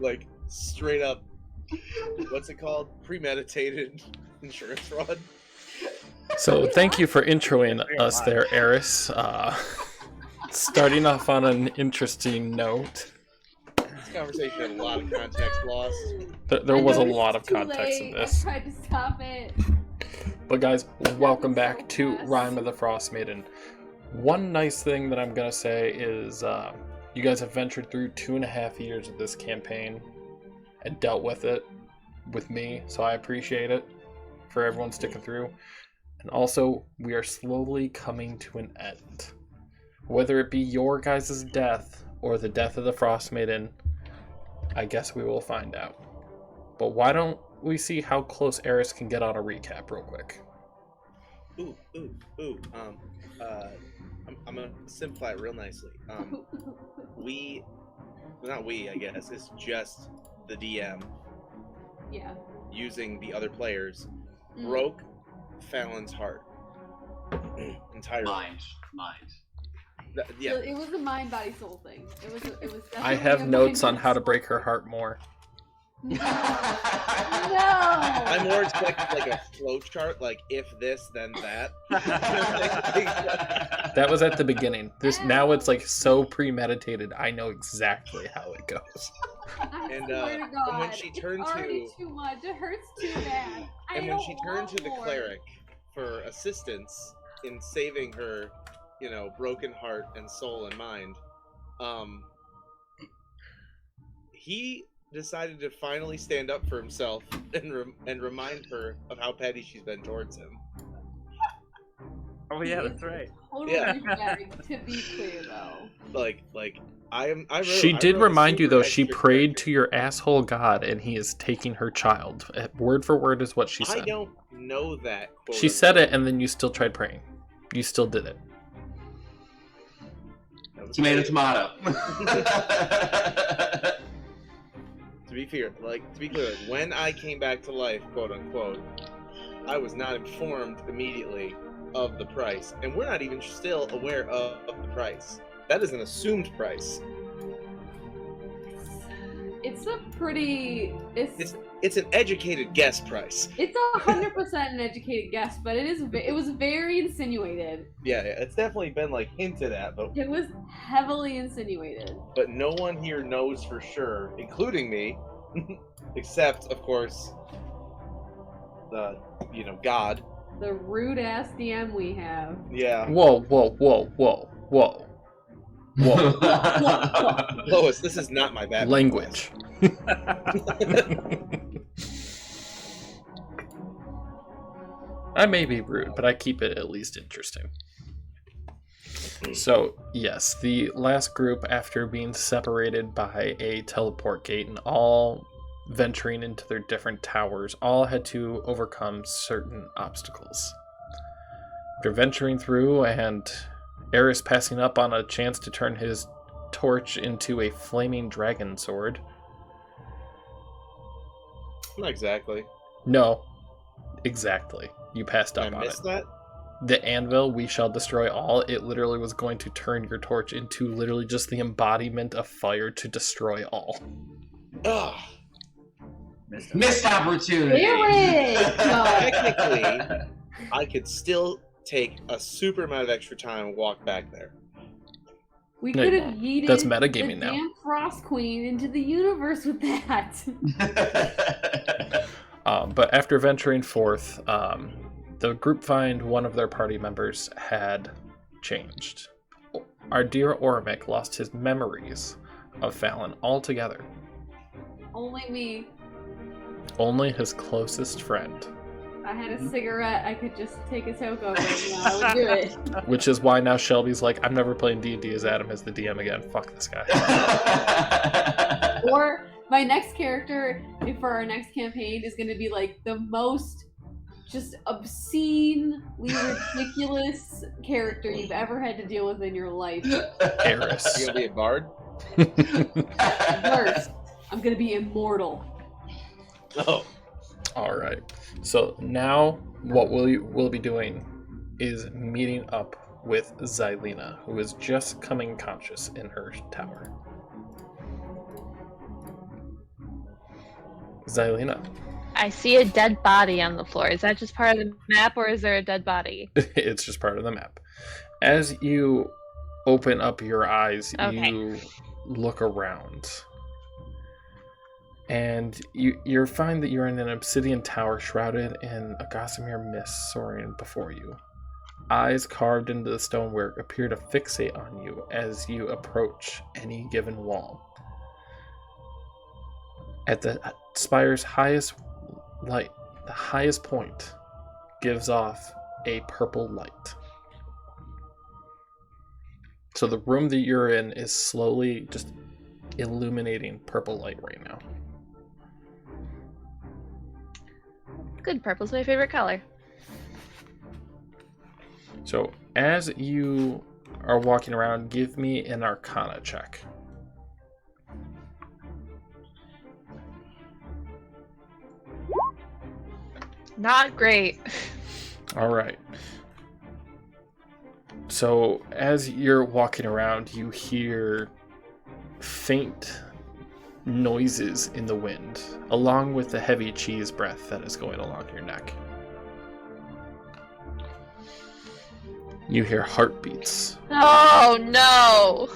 like straight up, what's it called? Premeditated insurance fraud. So thank you for introing us there, Eris. Starting off on an interesting note. This conversation had a lot of context lost. There was a lot of context in this. I tried to stop it. But guys, welcome back so to fast. Rime of the Frostmaiden. One nice thing that I'm going to say is you guys have ventured through 2.5 years of this campaign and dealt with it with me, so I appreciate it for everyone sticking through. And also, we are slowly coming to an end. Whether it be your guys' death or the death of the Frostmaiden, I guess we will find out. But why don't we see how close Eris can get on a recap real quick? Ooh. I'm gonna simplify it real nicely. I guess, it's just the DM. Yeah. Using the other players, broke Fallon's heart entirely. Mind. Yeah. So it was a mind, body, soul thing. It was. I have notes on how to break her heart more. No. I more expect like a flow chart, like if this, then that. That was at the beginning. Now it's like so premeditated. I know exactly how it goes. And swear to God, when she turned it's already to too much. It hurts too bad. and when she turned to the cleric for assistance in saving her, broken heart and soul and mind, he decided to finally stand up for himself and remind her of how petty she's been towards him. Oh yeah, that's right. Totally to be clear, though. She did remind you though. She prayed to your asshole god, and he is taking her child. Word for word is what she said. I don't know that. She said it, and then you still tried praying. You still did it. Tomato. To be clear, when I came back to life, quote unquote, I was not informed immediately of the price, and we're not even still aware of the price. That is an assumed price. It's a pretty. It's an educated guess price. It's 100% an educated guess, but it was very insinuated. Yeah, it's definitely been hinted at, but it was heavily insinuated. But no one here knows for sure, including me, except of course God. The rude ass DM we have. Yeah. Whoa. Lois, this is not my bad language. I may be rude, but I keep it at least interesting. So, yes, the last group, after being separated by a teleport gate and all venturing into their different towers, all had to overcome certain obstacles. After venturing through and Eris passing up on a chance to turn his torch into a flaming dragon sword. Not exactly. No, exactly. You passed up on it. I missed that? The anvil, we shall destroy all, it literally was going to turn your torch into literally just the embodiment of fire to destroy all. Ugh. Missed opportunity. Technically, I could still take a super amount of extra time and walk back there. We could have yeeted that's metagaming the now. damn Frost Queen into the universe with that. But after venturing forth, the group find one of their party members had changed. Our dear Ormic lost his memories of Fallon altogether. Only me. Only his closest friend. If I had a cigarette, I could just take a toke over it, and I would do it. Which is why now Shelby's like, I'm never playing D&D as Adam as the DM again. Fuck this guy. Or my next character for our next campaign is going to be the most just obscenely ridiculous character you've ever had to deal with in your life. Eris. You gonna be a bard? Worst. I'm going to be immortal. Oh. Alright. So now what we'll be doing is meeting up with Xilina, who is just coming conscious in her tower. Xilina. I see a dead body on the floor. Is that just part of the map, or is there a dead body? It's just part of the map. As you open up your eyes, Okay. you look around. And you find that you're in an obsidian tower shrouded in a gossamer mist soaring before you. Eyes carved into the stonework appear to fixate on you as you approach any given wall. At the spire's highest light, the highest point gives off a purple light. So the room that you're in is slowly just illuminating purple light right now. Good, purple's my favorite color. So as you are walking around, give me an Arcana check. Not great. All right. So as you're walking around, you hear faint noises in the wind, along with the heavy cheese breath that is going along your neck. You hear heartbeats. Oh no!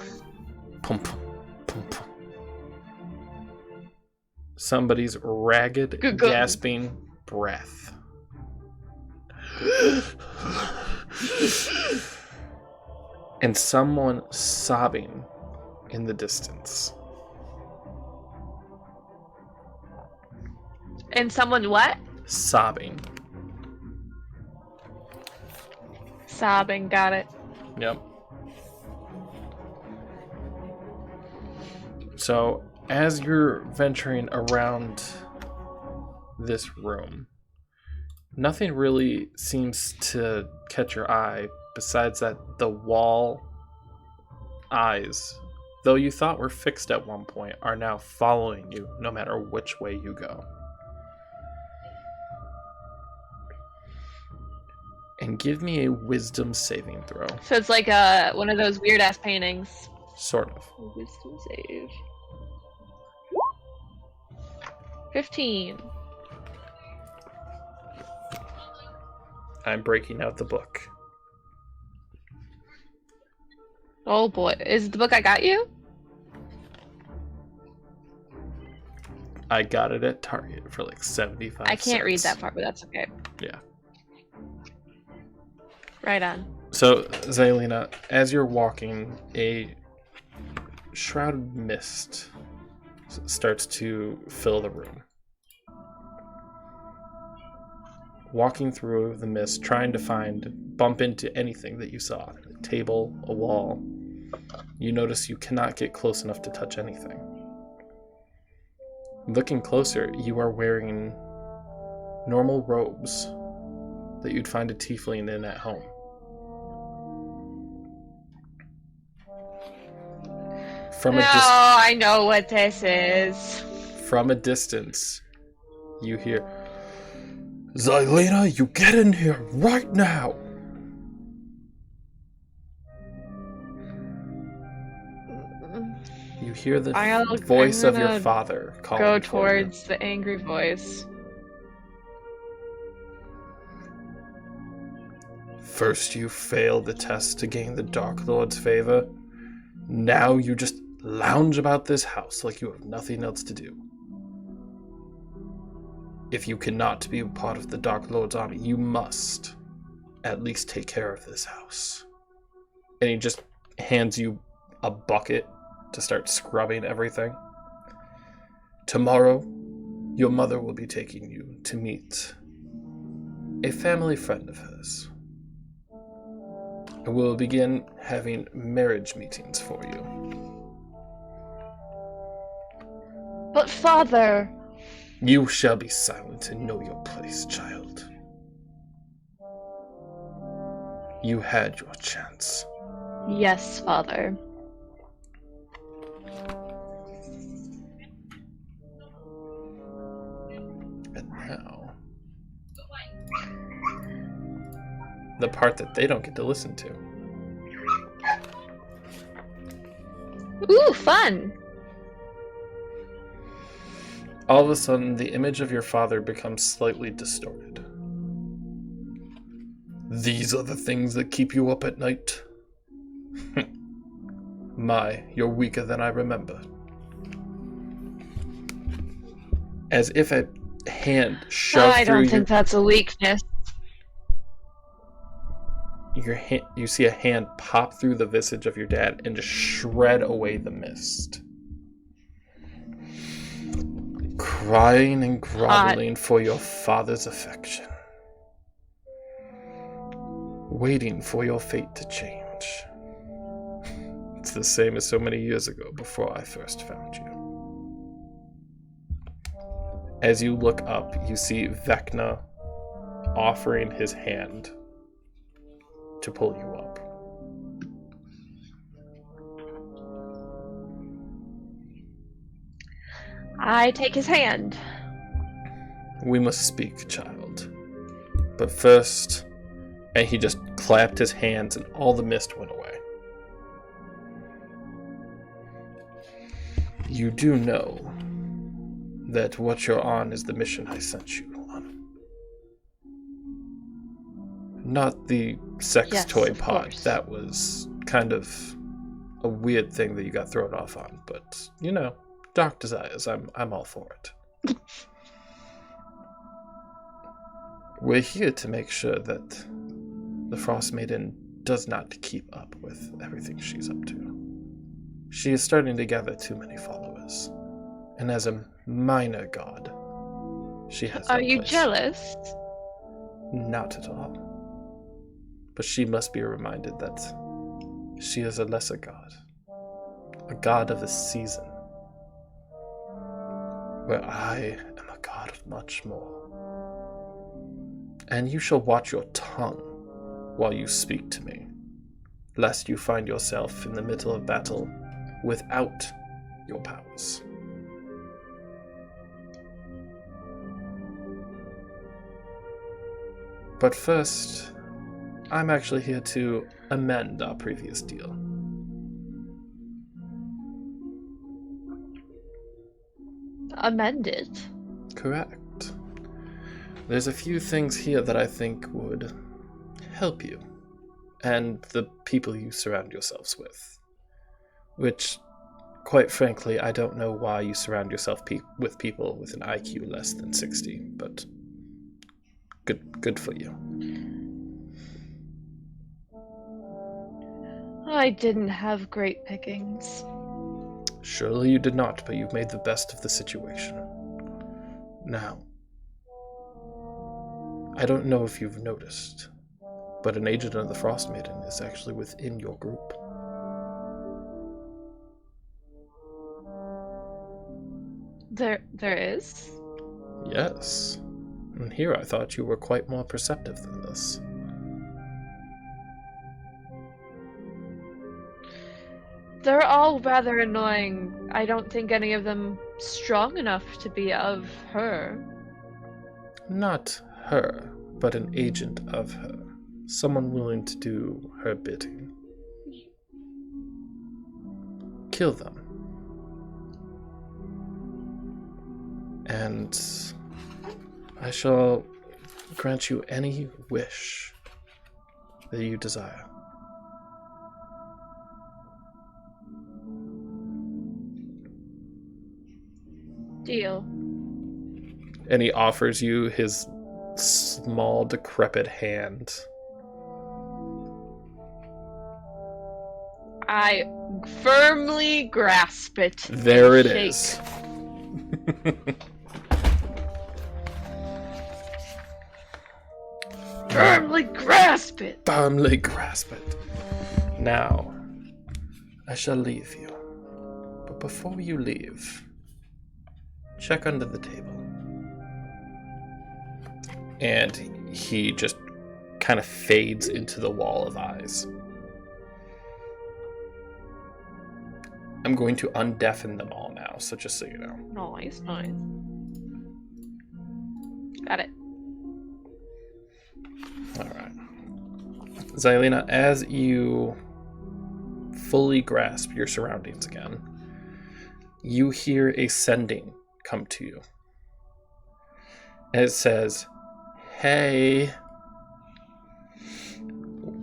Pump, pump, pump. Somebody's ragged, gasping breath. And someone sobbing in the distance. And someone what? Sobbing. Sobbing, got it. Yep. So, as you're venturing around this room, nothing really seems to catch your eye besides that the wall eyes, though you thought were fixed at one point, are now following you no matter which way you go. And give me a wisdom saving throw. So it's like one of those weird ass paintings. Sort of. Wisdom save. 15. I'm breaking out the book. Oh boy. Is it the book I got you? I got it at Target for like 75 I can't read cents. that part, but that's okay. Yeah. Right on. So, Xilina, as you're walking, a shrouded mist starts to fill the room. Walking through the mist, trying to bump into anything that you saw. A table, a wall. You notice you cannot get close enough to touch anything. Looking closer, you are wearing normal robes that you'd find a tiefling in at home. I know what this is. From a distance, you hear, Xilina, you get in here right now! You hear the voice of your father calling Go for you. towards the angry voice. First you failed the test to gain the Dark Lord's favor. Now you just lounge about this house like you have nothing else to do. If you cannot be a part of the Dark Lord's army, you must at least take care of this house. And he just hands you a bucket to start scrubbing everything. Tomorrow, your mother will be taking you to meet a family friend of hers. And we'll begin having marriage meetings for you. But father... You shall be silent and know your place, child. You had your chance. Yes, father. And now, the part that they don't get to listen to. Ooh, fun! all of a sudden, the image of your father becomes slightly distorted. These are the things that keep you up at night? My, you're weaker than I remember. As if a hand shoved I through don't think that's a weakness. your hand. You see a hand pop through the visage of your dad and just shred away the mist. Crying and groveling for your father's affection. Waiting for your fate to change. It's the same as so many years ago before I first found you. As you look up, you see Vecna offering his hand to pull you up. I take his hand. We must speak, child. But first... And he just clapped his hands and all the mist went away. You do know that what you're on is the mission I sent you on. Not the sex Yes, toy of pod. course. That was kind of a weird thing that you got thrown off on. But, you know, dark desires, I'm all for it. We're here to make sure that the Frostmaiden does not keep up with everything she's up to. She is starting to gather too many followers. And as a minor god, she has no Are you place. jealous? Not at all. But she must be reminded that she is a lesser god. A god of a season. Where I am a god of much more. And you shall watch your tongue while you speak to me, lest you find yourself in the middle of battle without your powers. But first, I'm actually here to amend our previous deal. Amend it. Correct. There's a few things here that I think would help you and the people you surround yourselves with. Which, quite frankly, I don't know why you surround yourself with people with an IQ less than 60, but good for you. I didn't have great pickings. Surely you did not, but you've made the best of the situation. Now, I don't know if you've noticed, but an agent of the Frostmaiden is actually within your group. There is? Yes. And here I thought you were quite more perceptive than this. They're all rather annoying. I don't think any of them strong enough to be of her. Not her, but an agent of her. Someone willing to do her bidding. Kill them. And I shall grant you any wish that you desire. Deal. And he offers you his small, decrepit hand. I firmly grasp it. There it Shake. is. Firmly grasp it. Firmly grasp it. Now, I shall leave you. But before you leave, check under the table. And he just kind of fades into the wall of eyes. I'm going to undeafen them all now, so just so you know. Nice. Got it. Alright. Xilina, as you fully grasp your surroundings again, you hear a sending come to you It says, "Hey,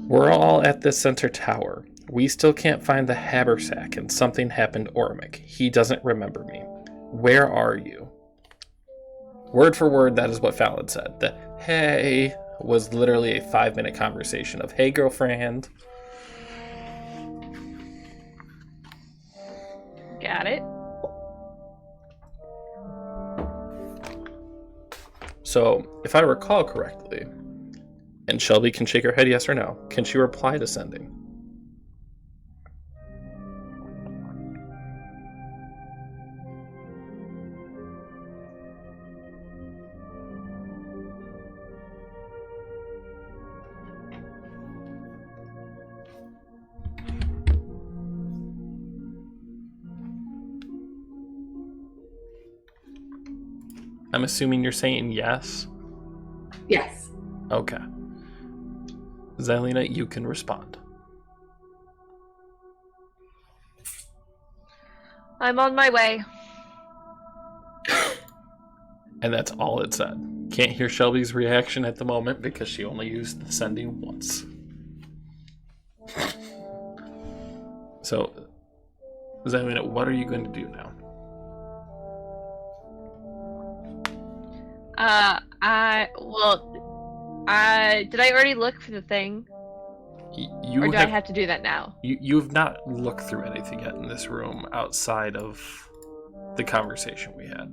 we're all at the center tower. We still can't find the haversack, and something happened to Ormic. He doesn't remember me. Where are you?" Word for word, that is what Fallon said. The "hey" was literally a 5-minute conversation of, "Hey, girlfriend." Got it. So, if I recall correctly, and Shelby can shake her head yes or no, can she reply to sending? I'm assuming you're saying yes? Yes. Okay. Xilina, you can respond. I'm on my way. And that's all it said. Can't hear Shelby's reaction at the moment because she only used the sending once. So, Xilina, what are you going to do now? Did I already look for the thing? You or do I have to do that now? You've not looked through anything yet in this room outside of the conversation we had.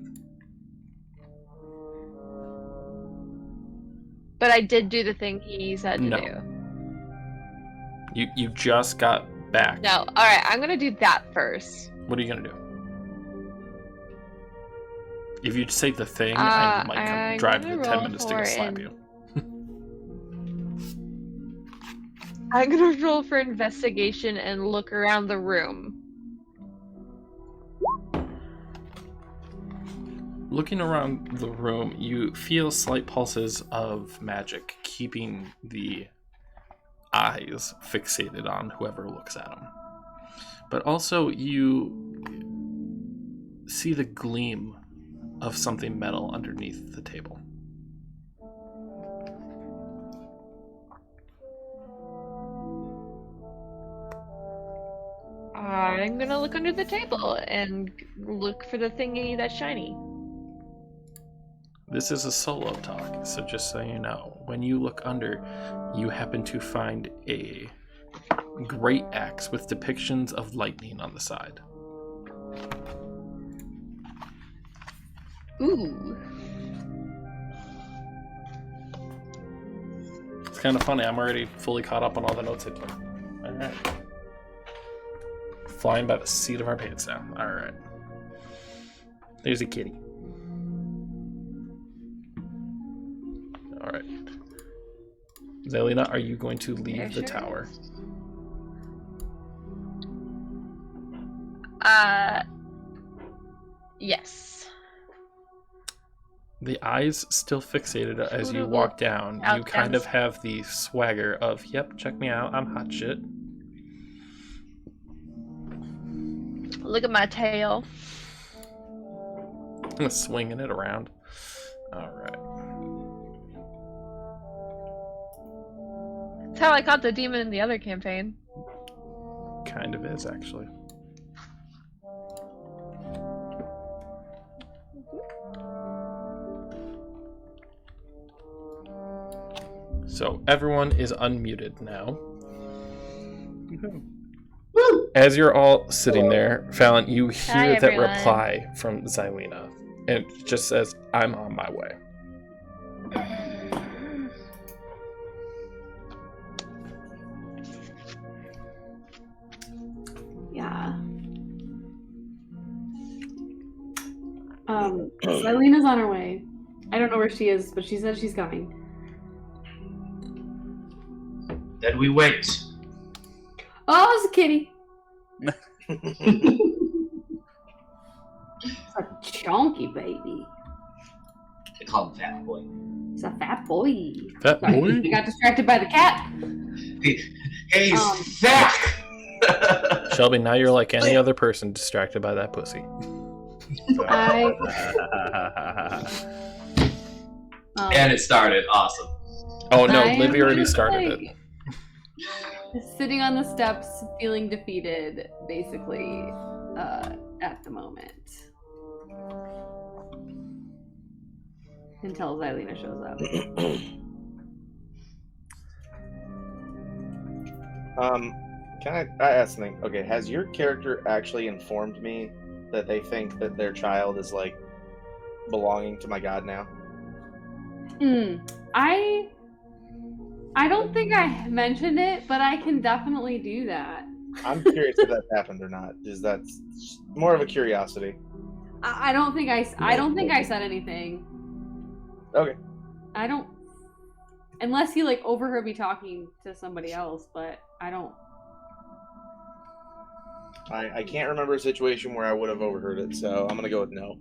But I did do the thing he said to do. You just got back. No. Alright, I'm gonna do that first. What are you gonna do? If you say the thing, I might come drive the 10 minutes to go slap you. I'm gonna roll for investigation and look around the room. Looking around the room, you feel slight pulses of magic, keeping the eyes fixated on whoever looks at them. But also, you see the gleam of something metal underneath the table. I'm gonna look under the table and look for the thingy that's shiny. This is a solo talk, so just so you know, when you look under, you happen to find a great axe with depictions of lightning on the side. Ooh. It's kind of funny, I'm already fully caught up on all the notes I took. Alright. Flying by the seat of our pants now. Alright. There's a kitty. Alright. Xilina, are you going to leave the tower? Yes. The eyes still fixated as you walk down. You kind of have the swagger of, yep, check me out, I'm hot shit. Look at my tail. Swinging it around. Alright. That's how I caught the demon in the other campaign. Kind of is, actually. So everyone is unmuted now. As you're all sitting there, Fallon, you hear that reply from Xilina. And it just says, "I'm on my way." Yeah. Xilina's on her way. I don't know where she is, but she said she's coming. Then we wait. Oh, it's a kitty. It's a chunky baby. They call him Fat Boy. It's a fat boy. Fat Sorry, boy? I got distracted by the cat. He's fat! Shelby, now you're like any other person distracted by that pussy. And it started. Awesome. Oh no, I am Livy already just, started like, sitting on the steps, feeling defeated, basically, at the moment. Until Xilina shows up. Can I ask something? Okay, has your character actually informed me that they think that their child is like belonging to my god now? I don't think I mentioned it, but I can definitely do that. I'm curious if that happened or not. Is that more of a curiosity? I don't think I said anything. Okay. I don't, unless he like overheard me talking to somebody else, but I don't. I can't remember a situation where I would have overheard it, so I'm gonna go with no.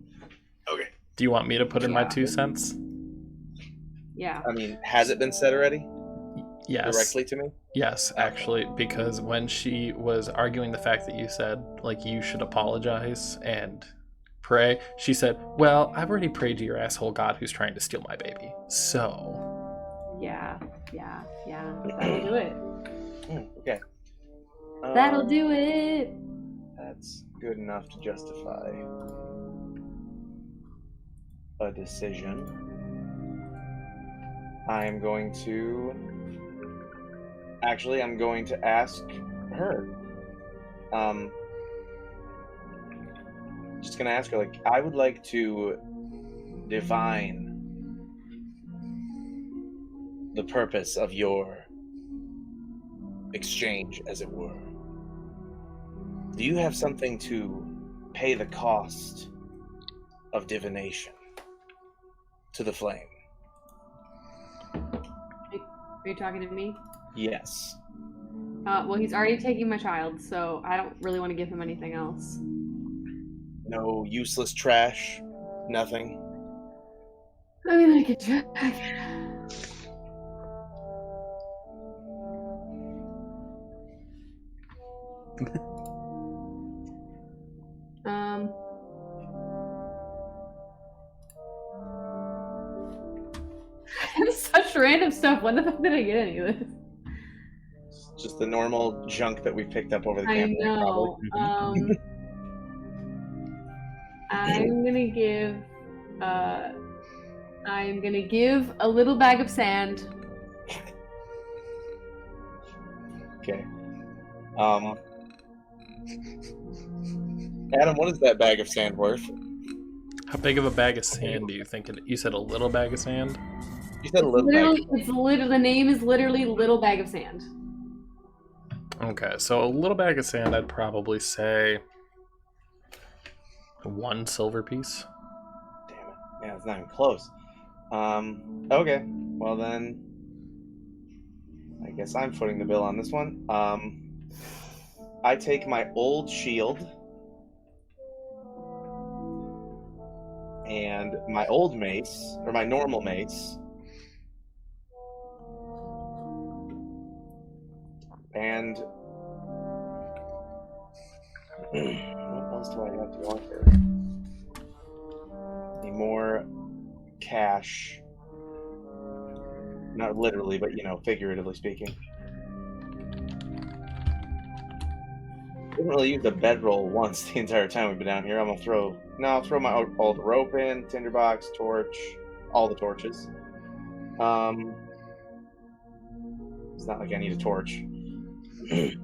Okay. Do you want me to put in my Yeah. 2 cents? Yeah. I mean, has it been said already? Yes. Directly to me? Yes, actually, because when she was arguing the fact that you said, like, you should apologize and pray, she said, well, I've already prayed to your asshole god who's trying to steal my baby. So. Yeah. That'll do it. Okay. That'll do it. That's good enough to justify a decision. I'm going to ask her. Just gonna ask her, like, I would like to divine the purpose of your exchange, as it were. Do you have something to pay the cost of divination to the flame? Are you talking to me? Yes. Well, he's already taking my child, so I don't really want to give him anything else. No useless trash? Nothing? I mean, I could check. Such random stuff. When the fuck did I get any of this? Just the normal junk that we picked up over the I campaign. know. Probably. I'm gonna give a little bag of sand. Okay. Adam, what is that bag of sand worth? How big of a bag of sand do you think? You said a little bag of sand? You said a little bag. The name is literally Little Bag of Sand. Okay, so a little bag of sand, I'd probably say 1 silver piece. Damn it. Yeah, it's not even close. Okay. Well then, I guess I'm footing the bill on this one. I take my old shield and my old mace, or my normal mace, and what else do I have to offer? Any more cash? Not literally, but figuratively speaking. Didn't really use the bedroll once the entire time we've been down here. I'll throw my old rope in, tinderbox, torch, all the torches. It's not like I need a torch. And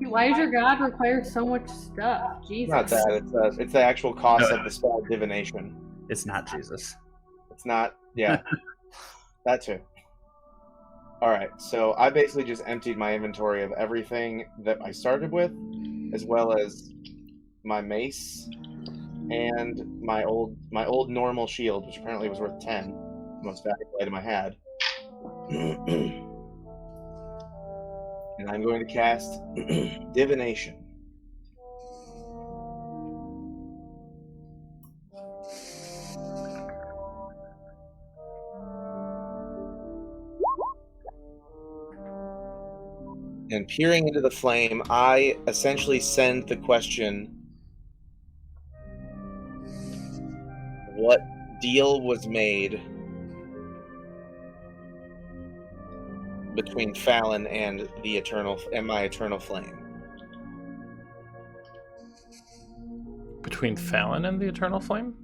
Why does your god require so much stuff? Jesus. not that. It's the actual cost of the spell divination. It's not Jesus. It's not. Yeah, that too. All right, so I basically just emptied my inventory of everything that I started with, as well as my mace and my old normal shield, which apparently was worth 10, the most valuable item I had. And I'm going to cast divination. And peering into the flame, I essentially send the question, what deal was made between Fallon and my eternal flame? Between Fallon and the Eternal Flame?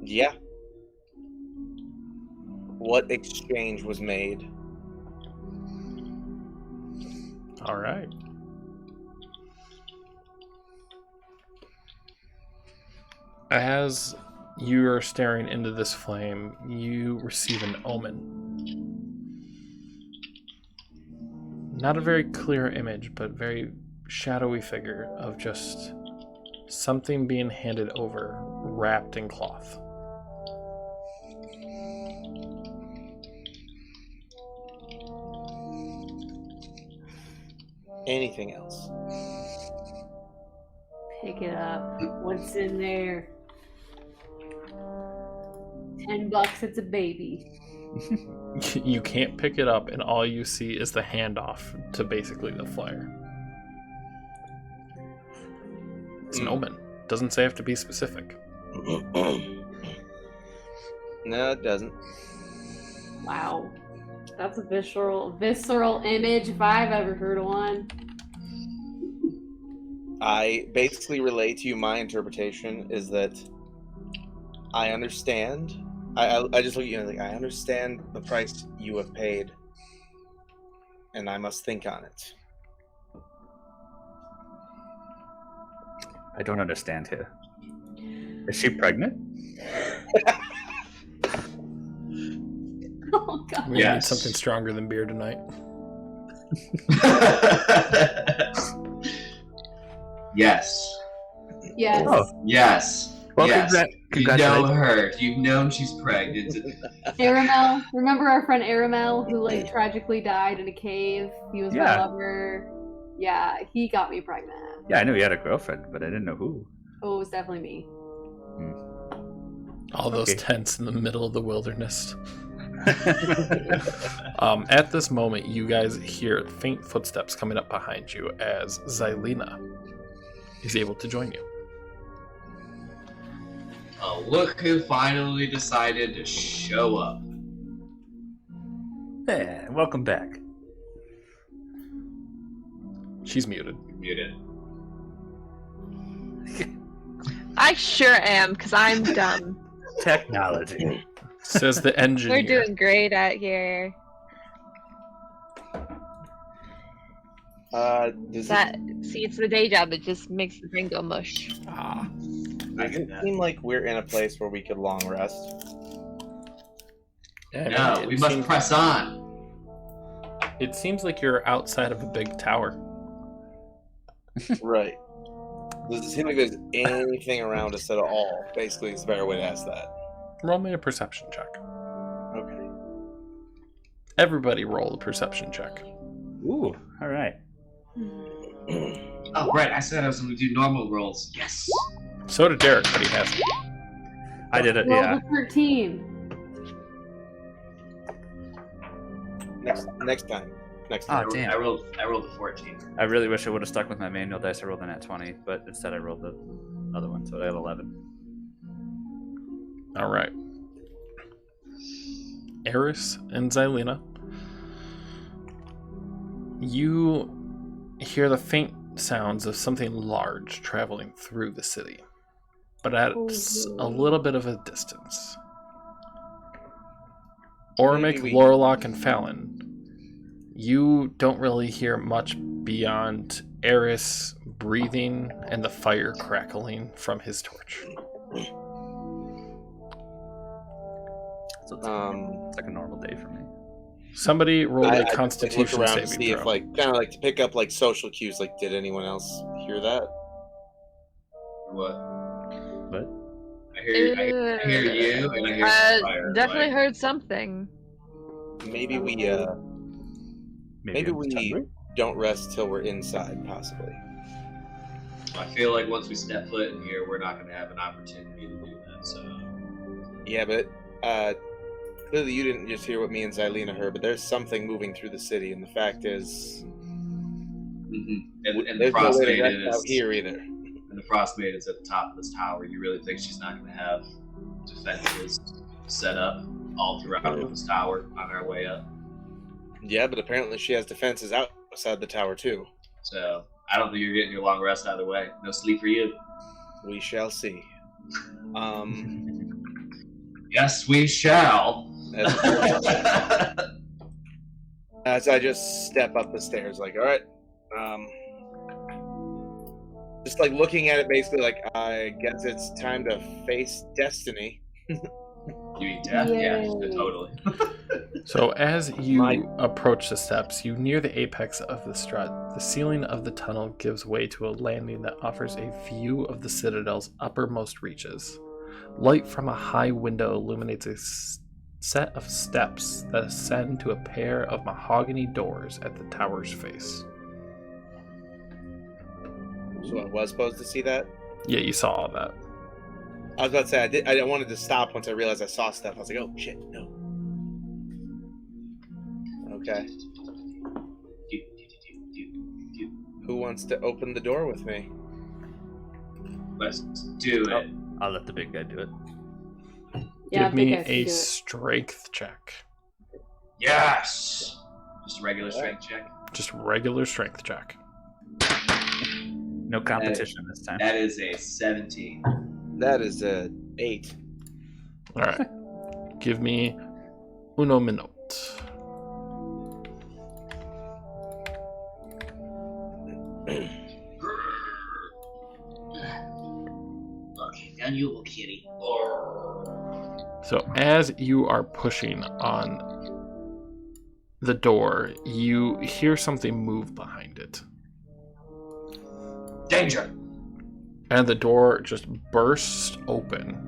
Yeah. What exchange was made? All right. As you are staring into this flame, you receive an omen. Not a very clear image, but very shadowy figure of just something being handed over, wrapped in cloth. Anything else? Pick it up. What's in there? $10, it's a baby. You can't pick it up, and all you see is the handoff to basically the flyer. It's an omen. Doesn't say have to be specific. No, it doesn't. Wow. That's a visceral image if I've ever heard of one. I basically relay to you my interpretation is that I understand. I just look at you and think, I understand the price you have paid, and I must think on it. I don't understand here. Is she pregnant? Oh god. We need something stronger than beer tonight. Yes. Yes. Oh. Yes. Well, yes. You know congratulations. her. You've known she's pregnant. Aramel. Remember our friend Aramel who like tragically died in a cave? He was my Yeah. lover. Yeah, he got me pregnant. Yeah, I knew he had a girlfriend, but I didn't know who. Oh, it was definitely me. All those Okay. tents in the middle of the wilderness. At this moment, you guys hear faint footsteps coming up behind you as Xilina is able to join you. Oh, look who finally decided to show up. Yeah, welcome back. She's muted. Muted. I sure am, because I'm dumb. Technology. Says the engineer. We're doing great out here. See, it's the day job that just makes the brain go mush. Does it seem like we're in a place where we could long rest? Yeah, No, we must press on. It seems like you're outside of a big tower. Right. Does it seem like there's anything around us at all? Basically, it's a better way to ask that. Roll me a perception check. Okay. Everybody roll a perception check. Ooh, all right. Oh, right. I said I was going to do normal rolls. Yes. So did Derek, but he hasn't. I did it, Roll yeah. the 13. Next time. Oh, damn. I rolled a 14. I really wish I would have stuck with my manual dice. I rolled in at 20, but instead I rolled the other one, so I got 11. All right. Eris and Xilina, you hear the faint sounds of something large traveling through the city, but at a little bit of a distance. Ormic, Lorlock, and Fallon, you don't really hear much beyond Eris breathing and the fire crackling from his torch. So it's like a normal day for me. Somebody roll a I Constitution look around to saving see if, throw. like, kind of like to pick up like social cues. Like, did anyone else hear that? What? But I hear you, and I hear Spire. Definitely like, heard something. Maybe we maybe I'm just hungry. don't rest till we're inside, possibly. I feel like once we step foot in here, we're not going to have an opportunity to do that. So. Yeah, but clearly you didn't just hear what me and Xilina heard, but there's something moving through the city, and the fact is, Mm-hmm. And the there's no way to Frostmaiden rest out is here either. and the Frostmaiden's at the top of this tower, you really think she's not going to have defenses set up all throughout this tower on our way up? Yeah, but apparently she has defenses outside the tower too. So I don't think you're getting your long rest either way. No sleep for you. We shall see. Yes, we shall. As I just step up the stairs, like, all right, just like looking at it, basically, like, I guess it's time to face destiny. You mean death? Yeah, totally. So as you approach the steps, you near the apex of the strut. The ceiling of the tunnel gives way to a landing that offers a view of the Citadel's uppermost reaches. Light from a high window illuminates a set of steps that ascend to a pair of mahogany doors at the tower's face. So I was supposed to see that? Yeah, you saw all that. I was about to say, I wanted to stop once I realized I saw stuff. I was like, oh, shit, no. Okay. Who wants to open the door with me? Let's do it. I'll let the big guy do it. Yeah, Give me big guys can a do it. strength check. Yes! Just a regular strength check. Just regular strength check. No competition this time. That is a 17. That is a 8. All right. Give me uno minute. Okay, down you little kitty. So as you are pushing on the door, you hear something move behind it. Danger! And the door just bursts open.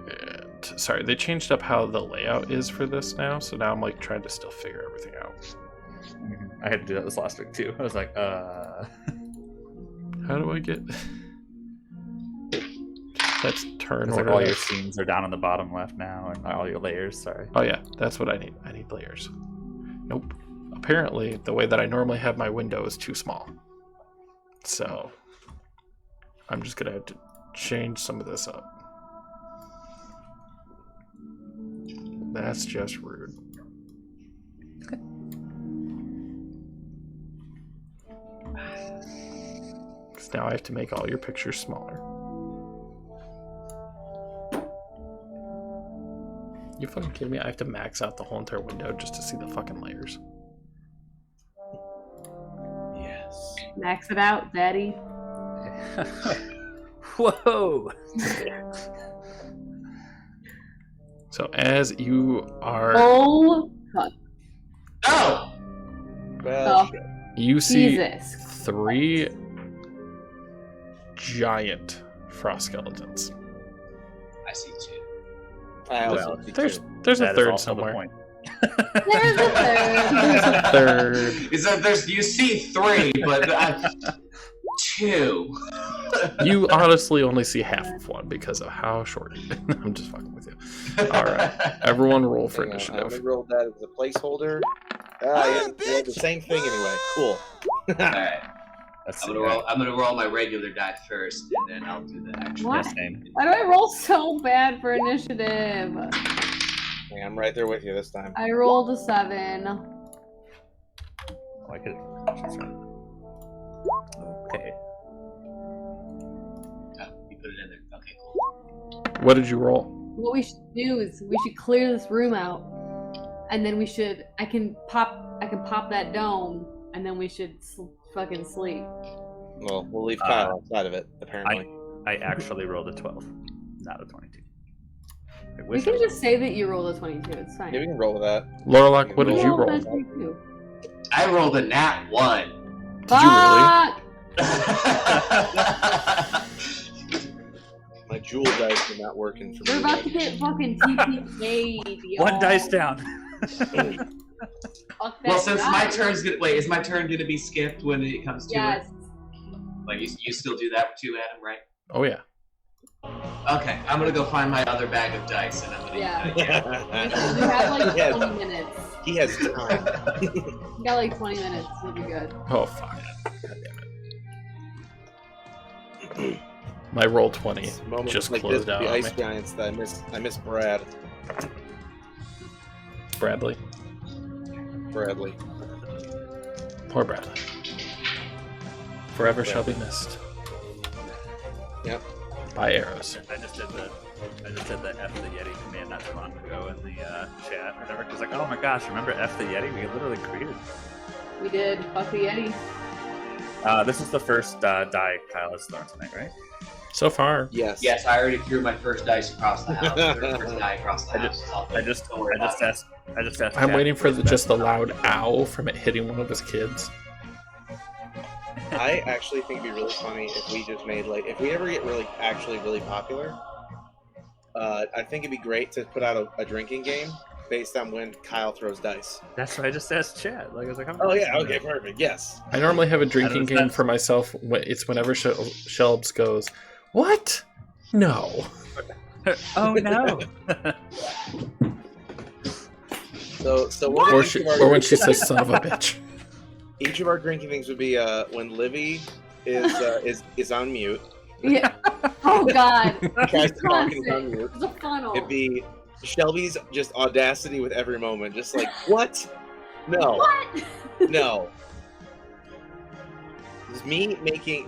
And, sorry, they changed up how the layout is for this now, so now I'm like trying to still figure everything out. I had to do that this last week too. I was like, How do I get... That's turn it's like order. all your scenes are down on the bottom left now, and all your layers. Sorry. Oh yeah, that's what I need. I need layers. Nope. Apparently, the way that I normally have my window is too small. So, I'm just gonna have to change some of this up. That's just rude. Because now I have to make all your pictures smaller. You fucking kidding me? I have to max out the whole entire window just to see the fucking layers. Yes. Max it out, Daddy. Whoa! So as you are, Oh, fuck. Oh! Well, Oh. shit. you see Jesus. 3 giant frost skeletons. I see 2. I also Well, see There's two. there's a That is third also the somewhere. point. There's a third. There's a third. Is that you see 3, but 2. You honestly only see half of one because of how short. I'm just fucking with you. All right, everyone roll for Hang on, I initiative. only rolled that as a placeholder. Yeah, the same thing anyway. Cool. Alright. That's I'm gonna roll my regular die first, and then I'll do the actual. What? same. Why do I roll so bad for initiative? Hey, I'm right there with you this time. I rolled a 7. Oh, I could. Okay. Oh, you put it in there. Okay, cool. What did you roll? What we should do is we should clear this room out, and then we should. I can pop that dome, and then we should fucking sleep. Well, we'll leave Kyle outside of it, apparently. I actually rolled a 12, not a 22. I We wish can I just say that you rolled a 22. It's fine. Yeah, we can roll with that. Lorlock, what did you rolled roll? a 22. I rolled a nat 1. Did you really? Fuck! My jewel dice are not working for me. We're about to get fucking TPK'd, y'all. One dice down. Fuck that Well, since my guy. turn's gonna wait, is my turn gonna be skipped when it comes to Yes. it? Like you still do that too, Adam, right? Oh yeah. Okay, I'm gonna go find my other bag of dice, and I'm gonna Yeah. eat that. You have like Yes. 20 minutes. He has time. You got like 20 minutes. You'll be good. Oh fuck. God damn it. My roll 20 Moments just like closed this, out the on ice me. giants that I miss Brad. Bradley. Bradley. Poor Bradley. Forever shall be missed. Yep. By arrows. I just did the F the Yeti command not too long ago in the chat or whatever. Because like, oh my gosh, remember F the Yeti? We literally created. We did. Fuck the Yeti. This is the first die Kyle has thrown tonight, right? So far. Yes. Yes, I already threw my first dice across the house. First die across the house. I just asked. I'm Chat waiting for the just the best- loud ow from it hitting one of his kids. I actually think it'd be really funny if we just made like if we ever get really popular. I think it'd be great to put out a drinking game based on when Kyle throws dice. That's what I just asked chat. Like I was like, Oh yeah, okay, perfect. Yes. I normally have a drinking game sense. for myself. It's whenever Shelbs goes, what? No. oh no. So what Or, each she, of our- or when she says son of a bitch. each of our drinking things would be when Livy is on mute. Yeah. Oh god. Tries to talk and is on mute. It's a funnel. It'd be Shelby's just audacity with every moment, just like what? No, What? no. It's me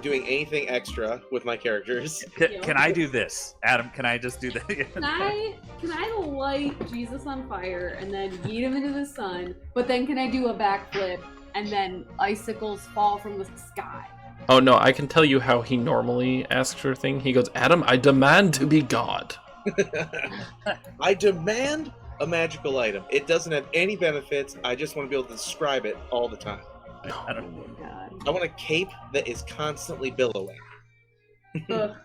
doing anything extra with my characters. Can I do this, Adam? Can I just do that? Can I light Jesus on fire and then yeet him into the sun? But then can I do a backflip and then icicles fall from the sky? Oh no, I can tell you how he normally asks for a thing. He goes, Adam, I demand to be God. I demand a magical item. It doesn't have any benefits. I just want to be able to describe it all the time. I Oh don't. my god. I want a cape that is constantly billowing. Ugh.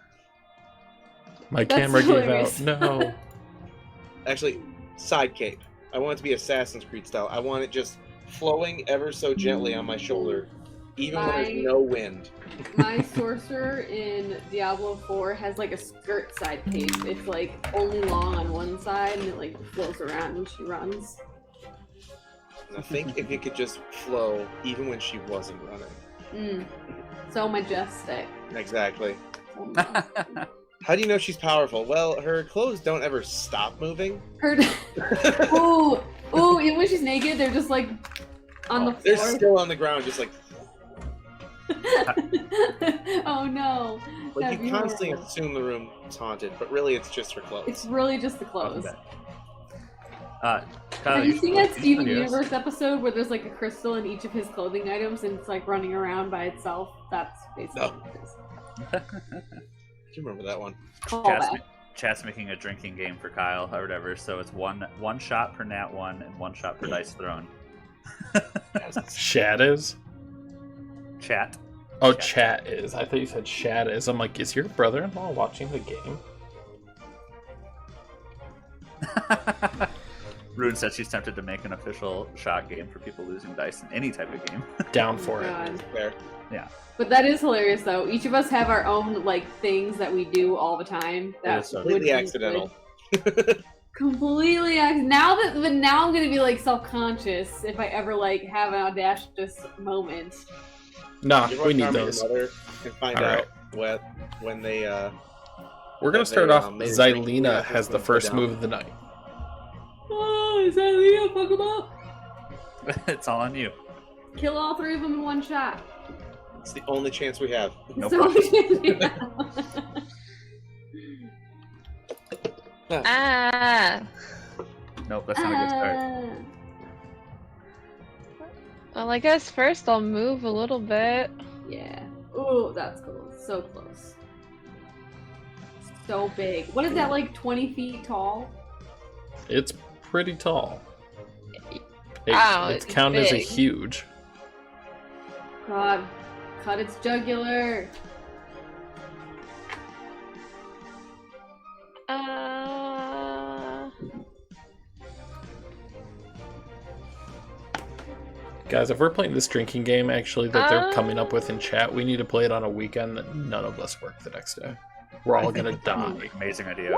My That's camera hilarious. gave out. No. Actually, side cape. I want it to be Assassin's Creed style. I want it just flowing ever so gently on my shoulder, even when there's no wind. My sorcerer in Diablo 4 has like a skirt side cape. It's like only long on one side and it like flows around when she runs. And I think if it could just flow even when she wasn't running. So majestic. Exactly. So majestic. How do you know she's powerful? Well, her clothes don't ever stop moving. Her ooh, even when she's naked, they're just like on the They're floor. still on the ground, just like Oh no. like That'd you be constantly horrible. assume the room's haunted, but really it's just her clothes. It's really just the clothes. Kyle, Have you seen that Steven videos. Universe episode where there's like a crystal in each of his clothing items and it's like running around by itself? That's basically No. what it is. Do you remember that one? Callback. Chat's making a drinking game for Kyle or whatever, so it's one shot per nat 1 and 1 shot per dice thrown. Shad is? Chat. Oh, chat is. I thought you said Shad is. I'm like, is your brother-in-law watching the game? Rune said she's tempted to make an official shot game for people losing dice in any type of game. Down for it. God. Fair. But that is hilarious though. Each of us have our own like things that we do all the time. That is so would Completely be accidental. good. Completely now I'm gonna be like self-conscious if I ever like have an audacious moment. Nah, You we need run down those. your mother and find All out when they We're gonna they, start off. made a drink Xilina that has was the gonna first go down. move of the night. Oh, is that Leah? Fuck him up. It's all on you. Kill all three of them in one shot. It's the only chance we have. No So Ah. Nope, that's not a good start. Well, I guess first I'll move a little bit. Yeah. Ooh, that's cool. So close. So big. What is that, like 20 feet tall? It's pretty tall. Wow, it's it's counted as a big. huge. God. Cut its jugular. Guys, if we're playing this drinking game actually that they're coming up with in chat, we need to play it on a weekend that none of us work the next day. We're all gonna die. Amazing idea.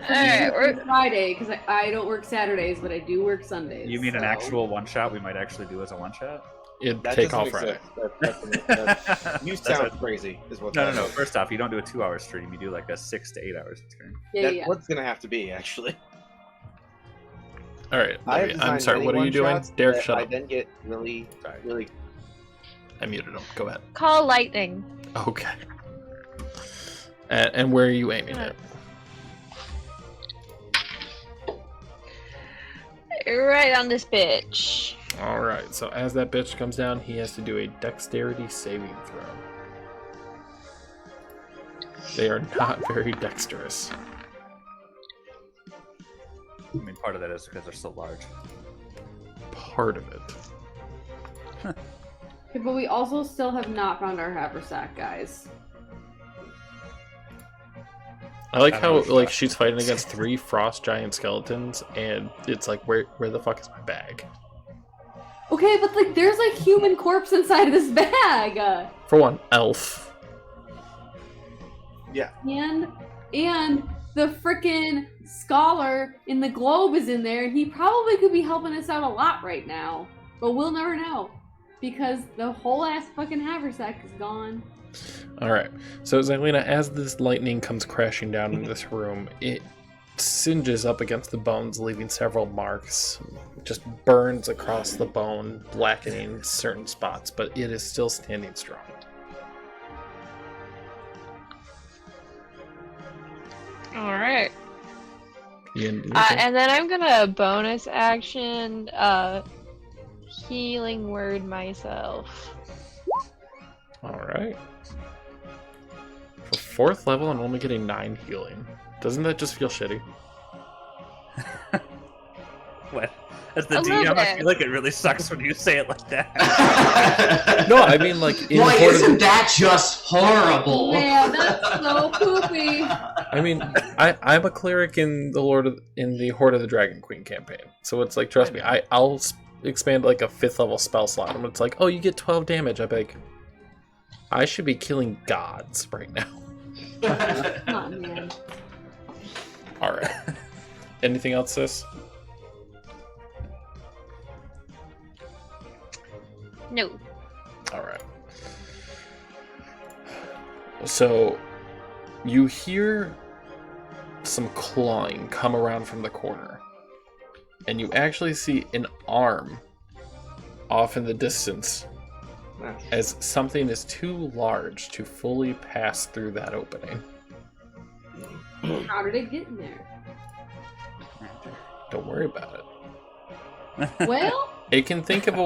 Alright, It's Friday because I don't work Saturdays, but I do work Sundays. You mean an so- actual one shot? We might actually do as a one shot. It'd That take doesn't off Friday. exist. You That's sound crazy, is what No, that no, no. is. First off, you don't do a 2-hour stream. You do like a 6 to 8 hour stream. Yeah, That's yeah. what's gonna have to be, actually. All right, I have I'm designed sorry. many What are you doing, one-shots Derek? that Shut I up. then get really, really. I muted him. Go ahead. call lightning. Okay. And where are you aiming at? Right on this bitch. All right. So as that bitch comes down, he has to do a dexterity saving throw. They are not very dexterous. I mean, part of that is because they're so large. Part of it. Okay, but we also still have not found our haversack, guys. I like I how don't know. like she's fighting against 3 frost giant skeletons, and it's like, where the fuck is my bag? Okay, but like, there's a human corpse inside of this bag. For one, elf. Yeah. And the frickin' scholar in the globe is in there, and he probably could be helping us out a lot right now. But we'll never know. Because the whole ass fucking haversack is gone. Alright, so Xilina, as this lightning comes crashing down into this room, it singes up against the bones, leaving several marks. Just burns across the bone, blackening certain spots, but it is still standing strong. Alright. You gonna do anything? And then I'm gonna bonus action healing word myself. Alright. For 4th level, I'm only getting 9 healing. Doesn't that just feel shitty? What? As the A little DM, I bit. feel like it really sucks when you say it like that. No, I mean, like, in Boy, Horde of isn't that just horrible? Man, that's so poopy. I mean, I'm a cleric in the Horde of the Dragon Queen campaign, so it's like, trust me, I'll expand like a 5th level spell slot, and it's like, oh, you get 12 damage. I'm like, I should be killing gods right now. Come on, man. All right. Anything else, sis? No. All right. So you hear some clawing come around from the corner, and you actually see an arm off in the distance as something is too large to fully pass through that opening. How did it get in there? Don't worry about it. Well, It can think of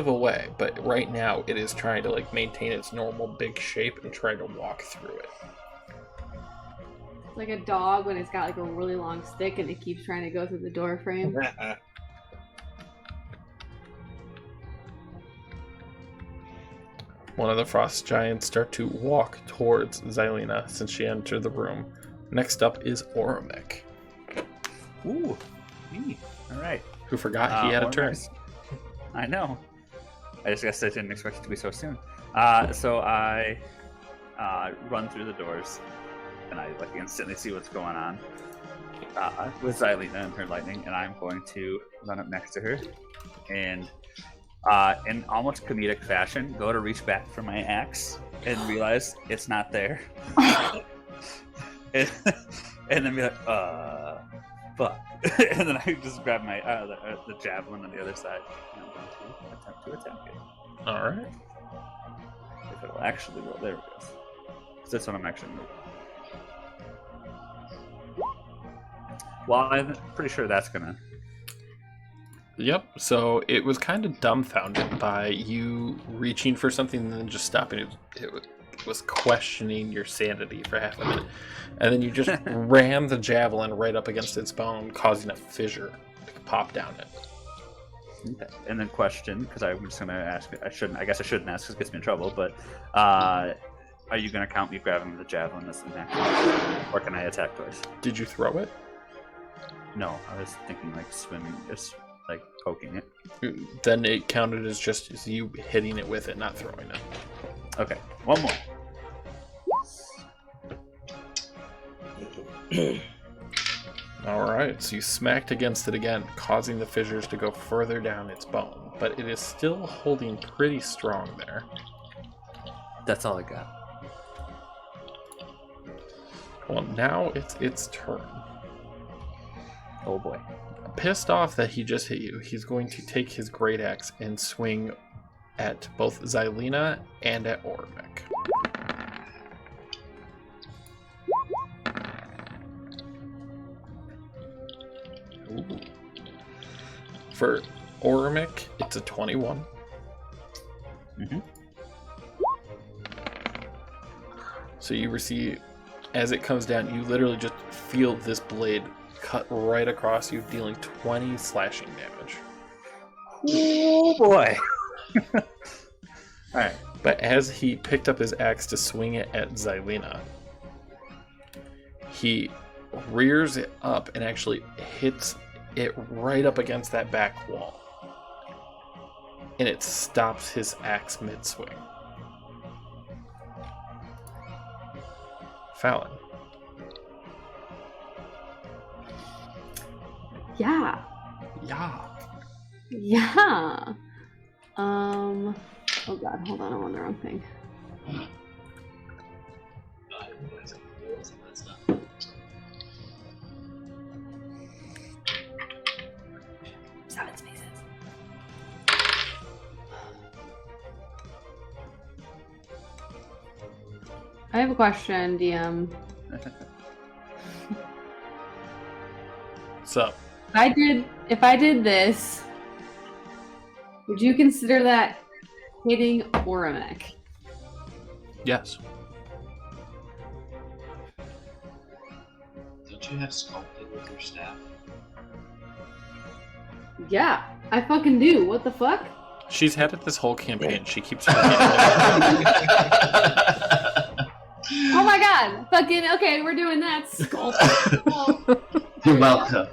a way, but right now it is trying to like maintain its normal big shape and try to walk through it. it's like a dog when it's got like a really long stick and it keeps trying to go through the door frame. One of the frost giants start to walk towards Xilina since she entered the room. Next up is Oromik, Ooh, me. All right. who forgot he had a turn. Ormix. I know. I just guess I didn't expect it to be so soon. So I run through the doors, and I like instantly see what's going on with Xilina and her lightning, and I'm going to run up next to her, and in almost comedic fashion, go to reach back for my axe and realize it's not there, and then be like, fuck. And then I just grab my the javelin on the other side, and I'm going to attempt to attack it. All right. If it'll actually roll. There it goes. So that's what I'm actually moving. Well, I'm pretty sure that's gonna. Yep. So it was kind of dumbfounded by you reaching for something and then just stopping. It was questioning your sanity for half a minute, and then you just ram the javelin right up against its bone, causing a fissure to pop down it. And then question, because I'm just gonna ask. I guess I shouldn't ask because it gets me in trouble. But are you gonna count me grabbing the javelin as an action, or can I attack twice? Did you throw it? No, I was thinking like swimming, just like poking it. Then it counted as just as you hitting it with it, not throwing it. Okay, one more. Alright, so you smacked against it again, causing the fissures to go further down its bone, but it is still holding pretty strong there. That's all I got. Well, now it's its turn. Oh boy. Pissed off that he just hit you, he's going to take his great axe and swing at both Xilina and at Ormic. Ooh. For Ormic, it's a 21. Mm-hmm. So you receive, as it comes down, you literally just feel this blade cut right across you, dealing 20 slashing damage. Oh boy. Alright, but as he picked up his axe to swing it at Xilina, he rears it up and actually hits it right up against that back wall. And it stops his axe mid-swing. Fallon. Yeah. Yeah. Yeah. Oh god, hold on, I'm on the wrong thing. Seven spaces. I have a question, DM. What's up? If I did this, would you consider that hitting Orimic? Yes. Don't you have sculpted with your staff? Yeah, I fucking do. What the fuck? She's had it this whole campaign. She keeps Oh my god! Fucking okay, we're doing that. Sculpt. You're welcome.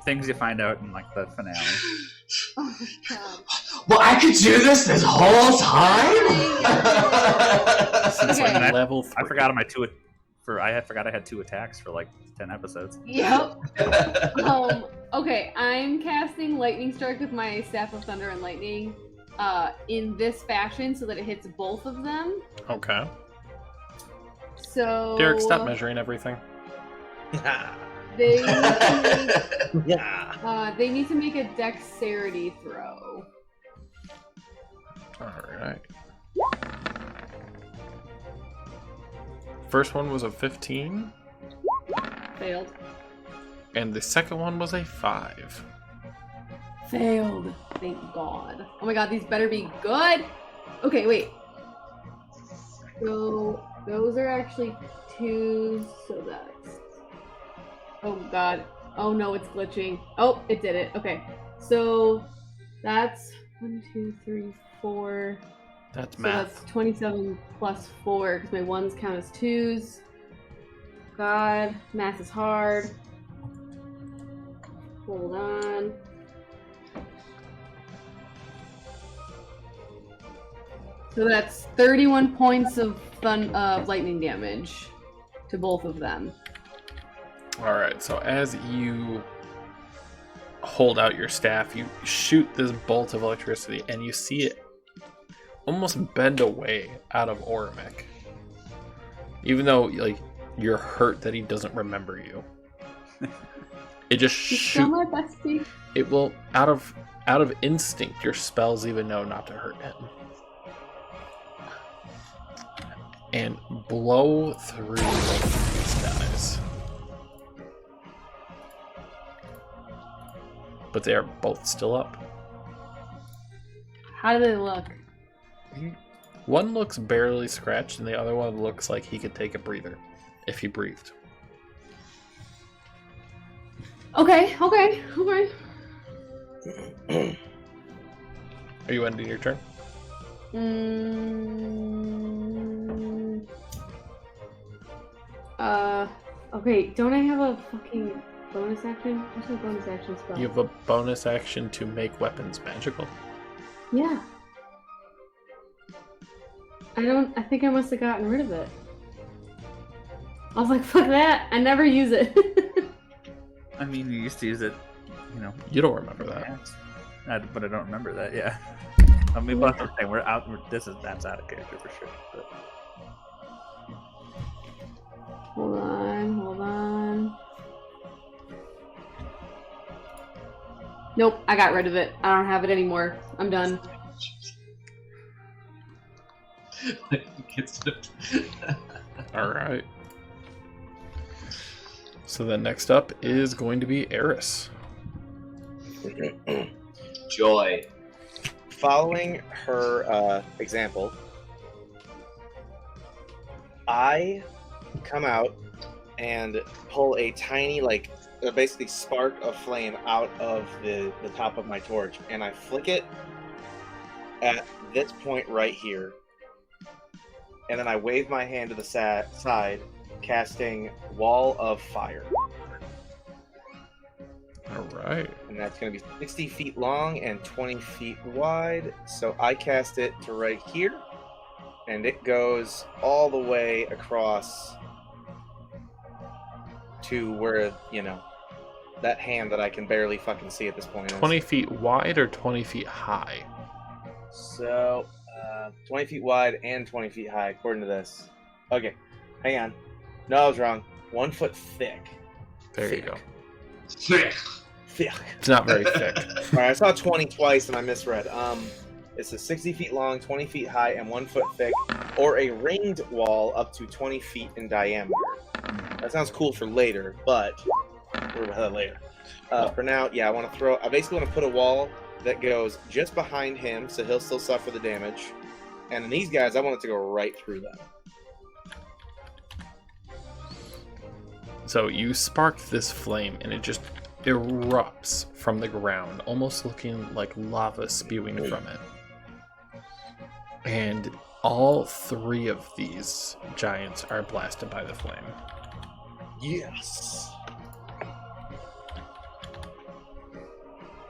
Things you find out in like the finale. Oh my god. Well, I could do this whole time. Since Okay. like level 3. I forgot my two. I forgot I had 2 attacks for like 10 episodes. Yep. Okay, I'm casting Lightning Strike with my Staff of Thunder and Lightning in this fashion so that it hits both of them. Okay. So Derek, stop measuring everything. they need to make, Yeah. they need to make a dexterity throw. Alright. First one was a 15, Failed. and the second one was a 5. Failed. Thank God. Oh my god, these better be good. Okay, wait. So those are actually 2, so that's... Oh god. Oh no, it's glitching. Oh, it did it. Okay. So that's 1, 2, 3, 4. That's So math. that's 27 plus 4, because my 1s count as 2s. God, math is hard. Hold on. So that's 31 points of lightning damage to both of them. Alright, so as you hold out your staff, you shoot this bolt of electricity, and you see it almost bend away out of Orimic. Even though, like, you're hurt that he doesn't remember you. It just He's still shoot. my bestie. It will, out of instinct, your spells even know not to hurt him. And blow through both of these guys. But they are both still up. How do they look? One looks barely scratched, and the other one looks like he could take a breather if he breathed. Okay. Are you ending your turn? Okay, don't I have a fucking bonus action? What's my bonus action spell? You have a bonus action to make weapons magical. Yeah. I think I must have gotten rid of it. I was like, fuck that. I never use it. I mean, you used to use it, You don't remember that. but I don't remember that. Yeah. I mean, but that's the thing. That's out of character for sure. But... Hold on. Nope, I got rid of it. I don't have it anymore. I'm done. All right. So then next up is going to be Eris. Joy. Following her example, I come out and pull a tiny, basically spark of flame out of the top of my torch, and I flick it at this point right here. And then I wave my hand to the side, casting Wall of Fire. All right. And that's going to be 60 feet long and 20 feet wide. So I cast it to right here, and it goes all the way across to where, that hand that I can barely fucking see at this point. 20 feet wide or 20 feet high? So, 20 feet wide and 20 feet high, according to this. Okay, hang on. No, I was wrong. 1 foot thick. There you go. Thick. It's not very thick. All right, I saw 20 twice and I misread. It's a 60 feet long, 20 feet high, and 1 foot thick, or a ringed wall up to 20 feet in diameter. That sounds cool for later, but we're about that later. For now, yeah, I basically want to put a wall that goes just behind him, so he'll still suffer the damage. And then these guys, I want it to go right through them. So you spark this flame, and it just erupts from the ground, almost looking like lava spewing from it. And all 3 of these giants are blasted by the flame. Yes.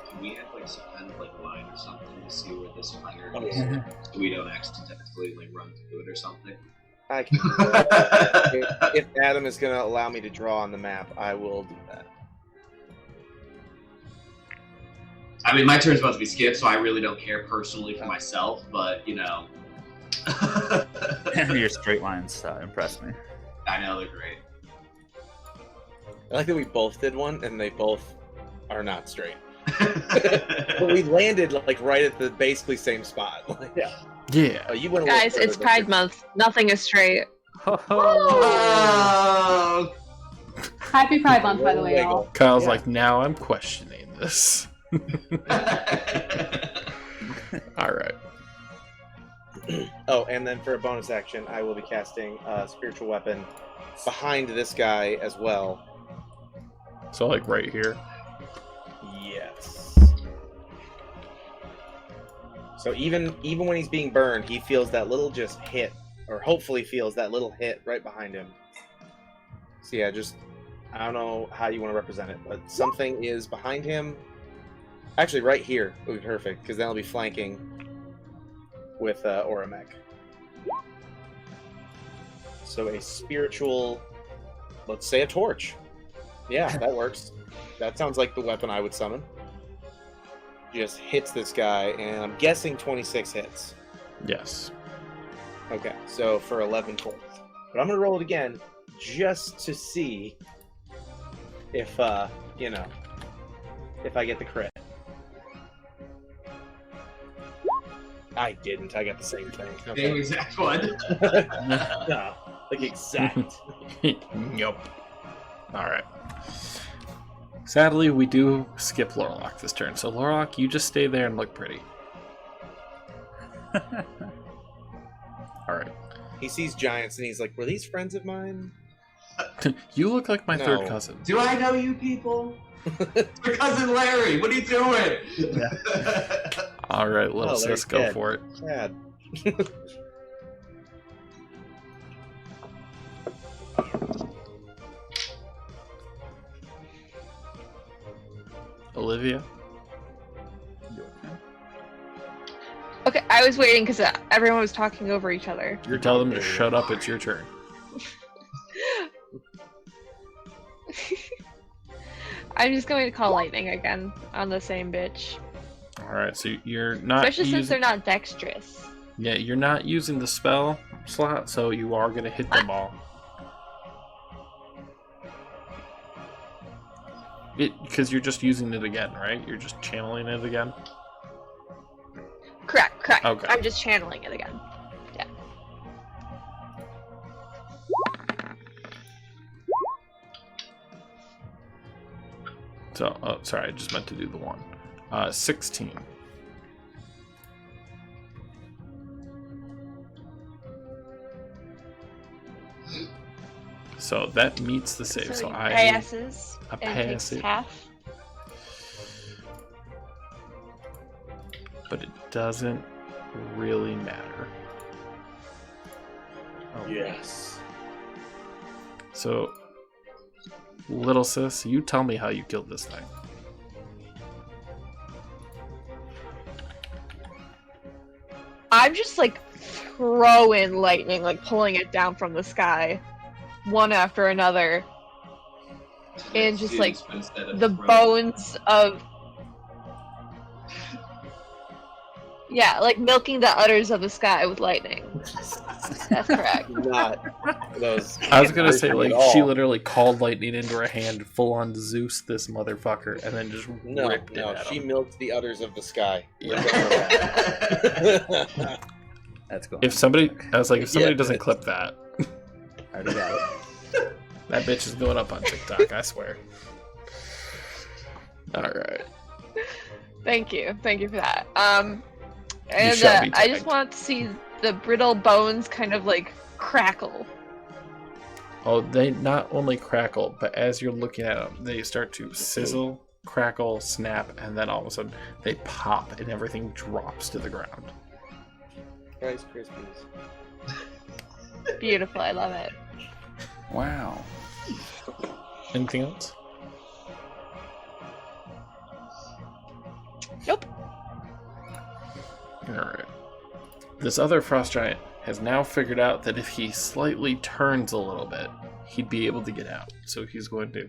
Can we have some kind of line or something to see where this fire is, so we don't accidentally run through it or something? I can. If Adam is going to allow me to draw on the map, I will do that. I mean, my turn's about to be skipped, so I really don't care personally for myself, but, Your straight lines impress me. I know, they're great. I like that we both did one, and they both are not straight. But we landed, right at the basically same spot. Yeah. Oh, you went a little Guys, further it's than Pride this. Month. Nothing is straight. Oh! Happy Pride Month, by the way, y'all. Kyle's like, now I'm questioning this. All right. Oh, and then for a bonus action, I will be casting a spiritual weapon behind this guy as well. So, right here. Yes. So even when he's being burned, he feels that little just hit, or hopefully feels that little hit right behind him. So yeah, I don't know how you want to represent it, but something is behind him. Actually, right here would be perfect, because then he'll be flanking with Oramek. So a spiritual, let's say a torch. Yeah, that works. That sounds like the weapon I would summon. Just hits this guy, and I'm guessing 26 hits. Yes. Okay, so for 11 points. But I'm going to roll it again, just to see if, if I get the crit. I didn't. I got the same thing. Okay. Same exact one. No, exact. Nope. All right. Sadly, we do skip Lorlock this turn. So, Lorlock, you just stay there and look pretty. All right. He sees giants and he's like, were these friends of mine? You look like my No. third cousin. Do I know you people? Your cousin Larry, what are you doing? All right, little Oh, sis, Larry's go dead. for it. Sad. Olivia? Okay, I was waiting because everyone was talking over each other. You tell them to shut up, it's your turn. I'm just going to call lightning again on the same bitch. Alright, so you're not Especially since they're not dexterous. Yeah, you're not using the spell slot, so you are going to hit them all. Because you're just using it again, right? You're just channeling it again? Correct. Okay. I'm just channeling it again. Yeah. So, oh, sorry, I just meant to do the one. 16. So that meets the save. So he I passes I and pass takes it, half. but it doesn't really matter. Oh, Yes. So, little sis, you tell me how you killed this thing. I'm just like throwing lightning, like pulling it down from the sky, one after another, and just like the bones of. Yeah, like milking the udders of the sky with lightning. That's correct. Not those. I was gonna say, like, at all. she literally called lightning into her hand, full on Zeus this motherfucker, and then just ripped it at she him. milked the udders of the sky. Yeah. That's cool. If somebody, I was like, if somebody Yeah, doesn't it's- clip that, I already got it. that bitch is going up on TikTok, I swear. Alright. Thank you for that. And shall be I just tagged. want to see the brittle bones kind of like crackle. Oh, they not only crackle, but as you're looking at them, they start to sizzle, crackle, snap, and then all of a sudden they pop and everything drops to the ground. Rice Krispies. Beautiful, I love it. Wow. Anything else? Nope. Alright. This other frost giant has now figured out that if he slightly turns a little bit, he'd be able to get out. So he's going to.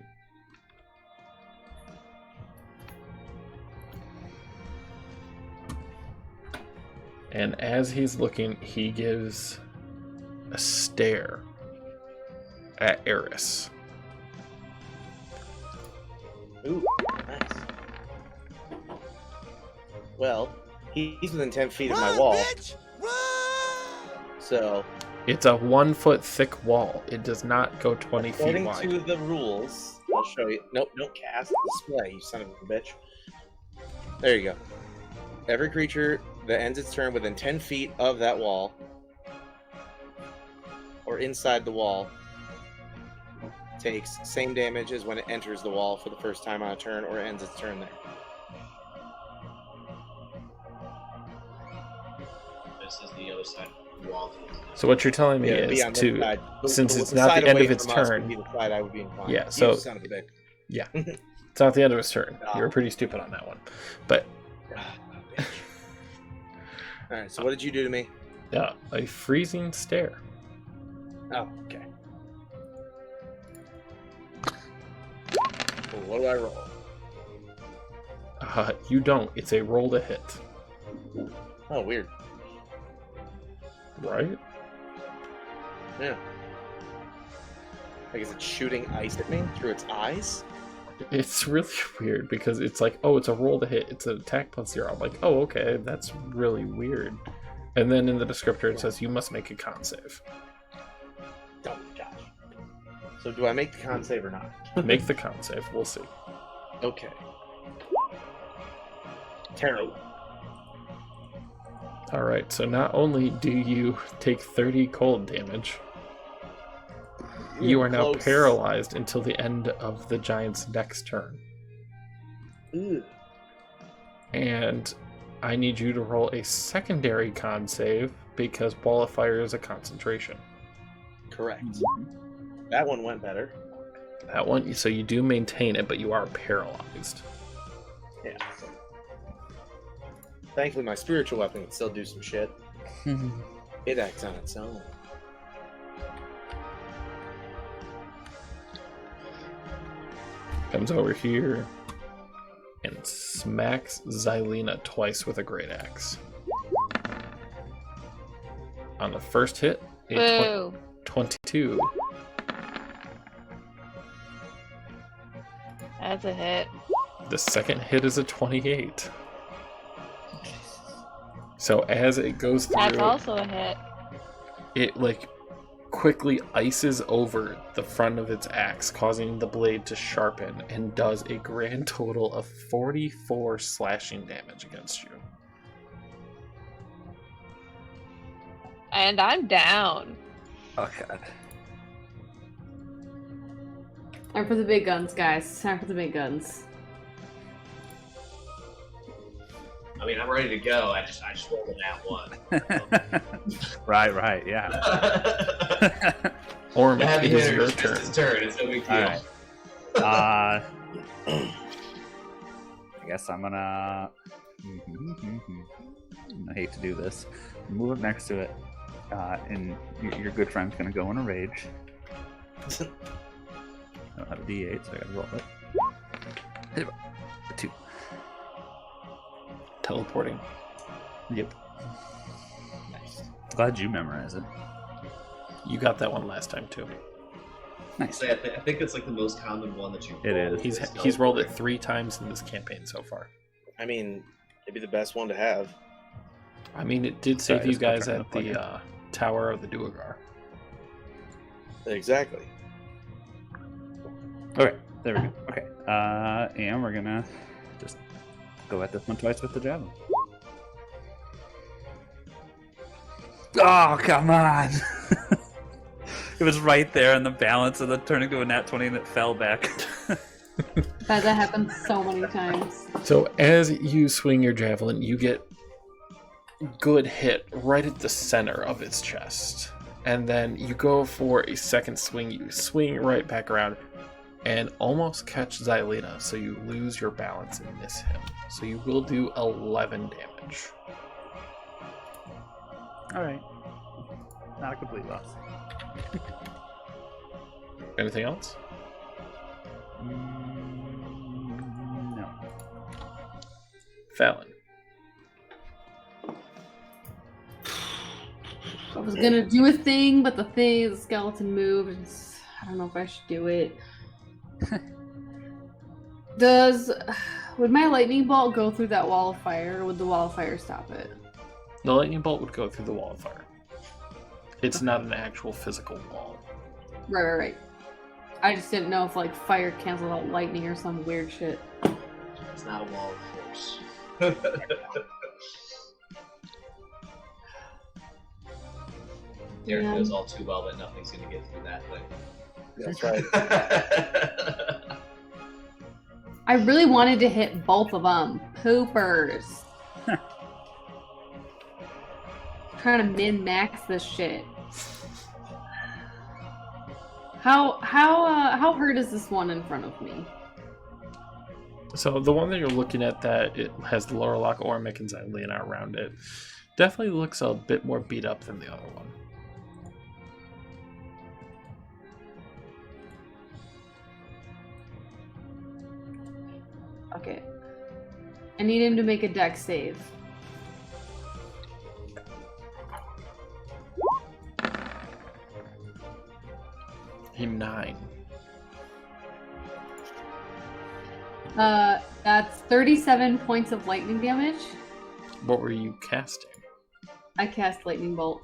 And as he's looking, he gives a stare at Eris. Ooh, nice. Well, he's within 10 feet of my wall. So, It's a 1 foot thick wall. It does not go 20 feet according wide. to the rules, I'll show you. Nope, don't cast. Display, you son of a bitch. There you go. Every creature that ends its turn within 10 feet of that wall, or inside the wall, takes same damage as when it enters the wall for the first time on a turn or ends its turn there. This is the other side of the wall. So what you're telling me Yeah, it'd be is on this to, side. since The it's not side the end away of its from us would turn. be the side I would be inclined. Yeah, You so- son of a bitch. It's not the end of its turn. No. You were pretty stupid on that one. But Alright, so what did you do to me? yeah, a freezing stare. Oh, okay. Well, what do I roll? You don't. It's a roll to hit. Oh, weird. Right? Yeah. Like, is it shooting ice at me through its eyes? It's really weird because it's like, oh, it's a roll to hit. It's an attack plus 0. I'm like, oh, okay, that's really weird. And then in the descriptor it says you must make a con save. Oh my gosh. So do I make the con save or not? Make the con save. We'll see. Okay. Terrible. All right. So not only do you take 30 cold damage, you are now Close. paralyzed until the end of the giant's next turn. Ugh. And I need you to roll a secondary con save because Ball of Fire is a concentration. Correct. That one went better. That one, so you do maintain it, but you are paralyzed. Yeah. Thankfully, my spiritual weapon can still do some shit. It acts on its own. comes over here and smacks Xilina twice with a great axe. On the first hit, Boo. 22. That's a hit. The second hit is a 28. So as it goes through, That's also a hit. it like quickly ices over the front of its axe, causing the blade to sharpen, and does a grand total of 44 slashing damage against you. And I'm down. Oh god. Time for the big guns, guys. Time for the big guns. I mean, I'm ready to go. I just rolled a nat 1. Right, yeah. Or The heavy it is hitter your just turn. missed his turn. It's no big deal. Alright. I guess I'm gonna. I hate to do this. Move up next to it, and your good friend's gonna go in a rage. I don't have a D8, so I gotta roll it. Hit it. A 2. Teleporting. Yep. Nice. Glad you memorize it. You got that one last time too. Nice. So I think it's like the most common one that you. It roll. is. He's rolled it 3 times in this campaign so far. I mean, it'd be the best one to have. I mean, it did save Sorry, you just not guys trying to at plug the Tower of the Duergar. Exactly. Okay, there we go. Okay, and we're gonna just go at this one twice with the javelin. Oh, come on! It was right there in the balance of the turning to a nat 20 and it fell back. That happens so many times. So as you swing your javelin, you get good hit right at the center of its chest. And then you go for a second swing, you swing right back around and almost catch Xilina, so you lose your balance and miss him. So you will do 11 damage. Alright. Not a complete loss. Anything else? No. Fallon. I was gonna do a thing, but the skeleton moved. I don't know if I should do it. Would my lightning bolt go through that wall of fire, or would the wall of fire stop it? The lightning bolt would go through the wall of fire. It's not an actual physical wall. Right. I just didn't know if like fire canceled out lightning or some weird shit. It's not a wall of force. Derek knows all too well that nothing's going to get through that thing. That's right. I really wanted to hit both of them. Poopers. Trying to min-max this shit. How hurt is this one in front of me? So the one that you're looking at, that it has the Lorelok, Ormic, and Xilina around it, definitely looks a bit more beat up than the other one. Okay. I need him to make a dex save. A 9. That's 37 points of lightning damage. What were you casting? I cast lightning bolt.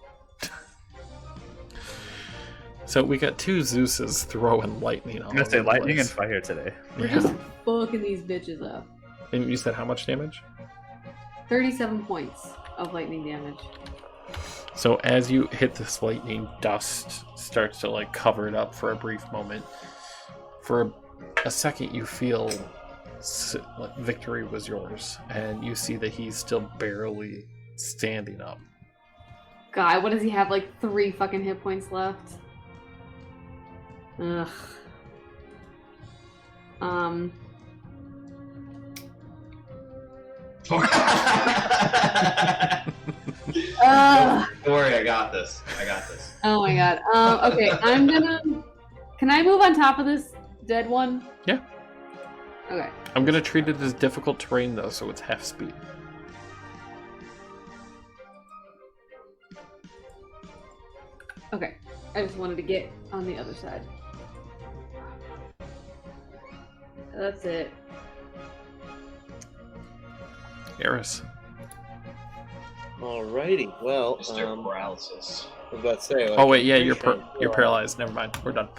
So we got 2 Zeuses throwing lightning all I'm gonna say over the lightning and place. fire today. We're Yeah. just fucking these bitches up. And you said how much damage? 37 points of lightning damage. So as you hit this lightning, dust starts to like cover it up for a brief moment. For a second, you feel like victory was yours, and you see that he's still barely standing up. God, what does he have? Like 3 fucking hit points left? Ugh. Don't worry, I got this. Oh my god. Okay, I'm gonna. Can I move on top of this dead one? Yeah. Okay. I'm gonna treat it as difficult terrain though, so it's half speed. Okay. I just wanted to get on the other side. That's it. Eris. Alrighty. Well, Mr. Paralysis. I was about to say. Like, Oh wait, yeah, pretty you're sure you're paralyzed. Never mind. We're done.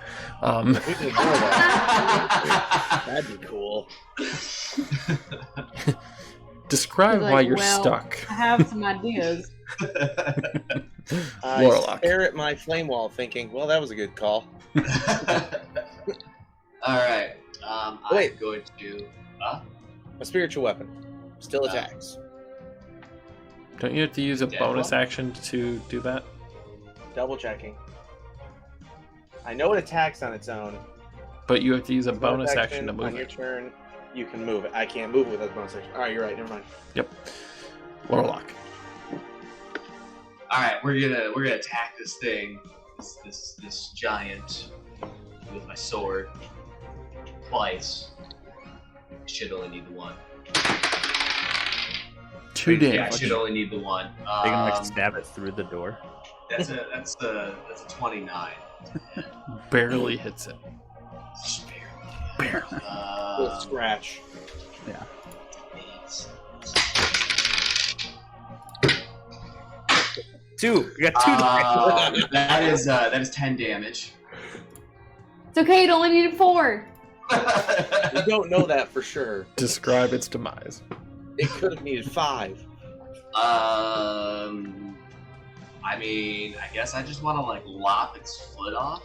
We can ignore that. That'd be cool. Describe He's why like, you're well, stuck. I have some ideas. I Warlock. stare at my flame wall, thinking, "Well, that was a good call." Alright. Wait. I'm going to. A spiritual weapon still attacks. Don't you have to use a Dead bonus one? action to do that? Double checking. I know it attacks on its own. But you have to use a Bonus bonus action to on move your it. turn. You can move it. I can't move it without bonus action. All right, you're right. Never mind. Yep. Warlock. Alright, we're gonna attack this thing, this giant, with my sword twice. Should only need the one. 2 Yeah, I damage. should only need the one. They can like stab it through the door. That's a 29. Barely hits it. Barely. Little scratch. Yeah. Two. You got 2 damage. That is 10 damage. It's okay, it only needed 4. We don't know that for sure. Describe its demise. It could have needed 5. I mean, I guess I just want to like lop its foot off,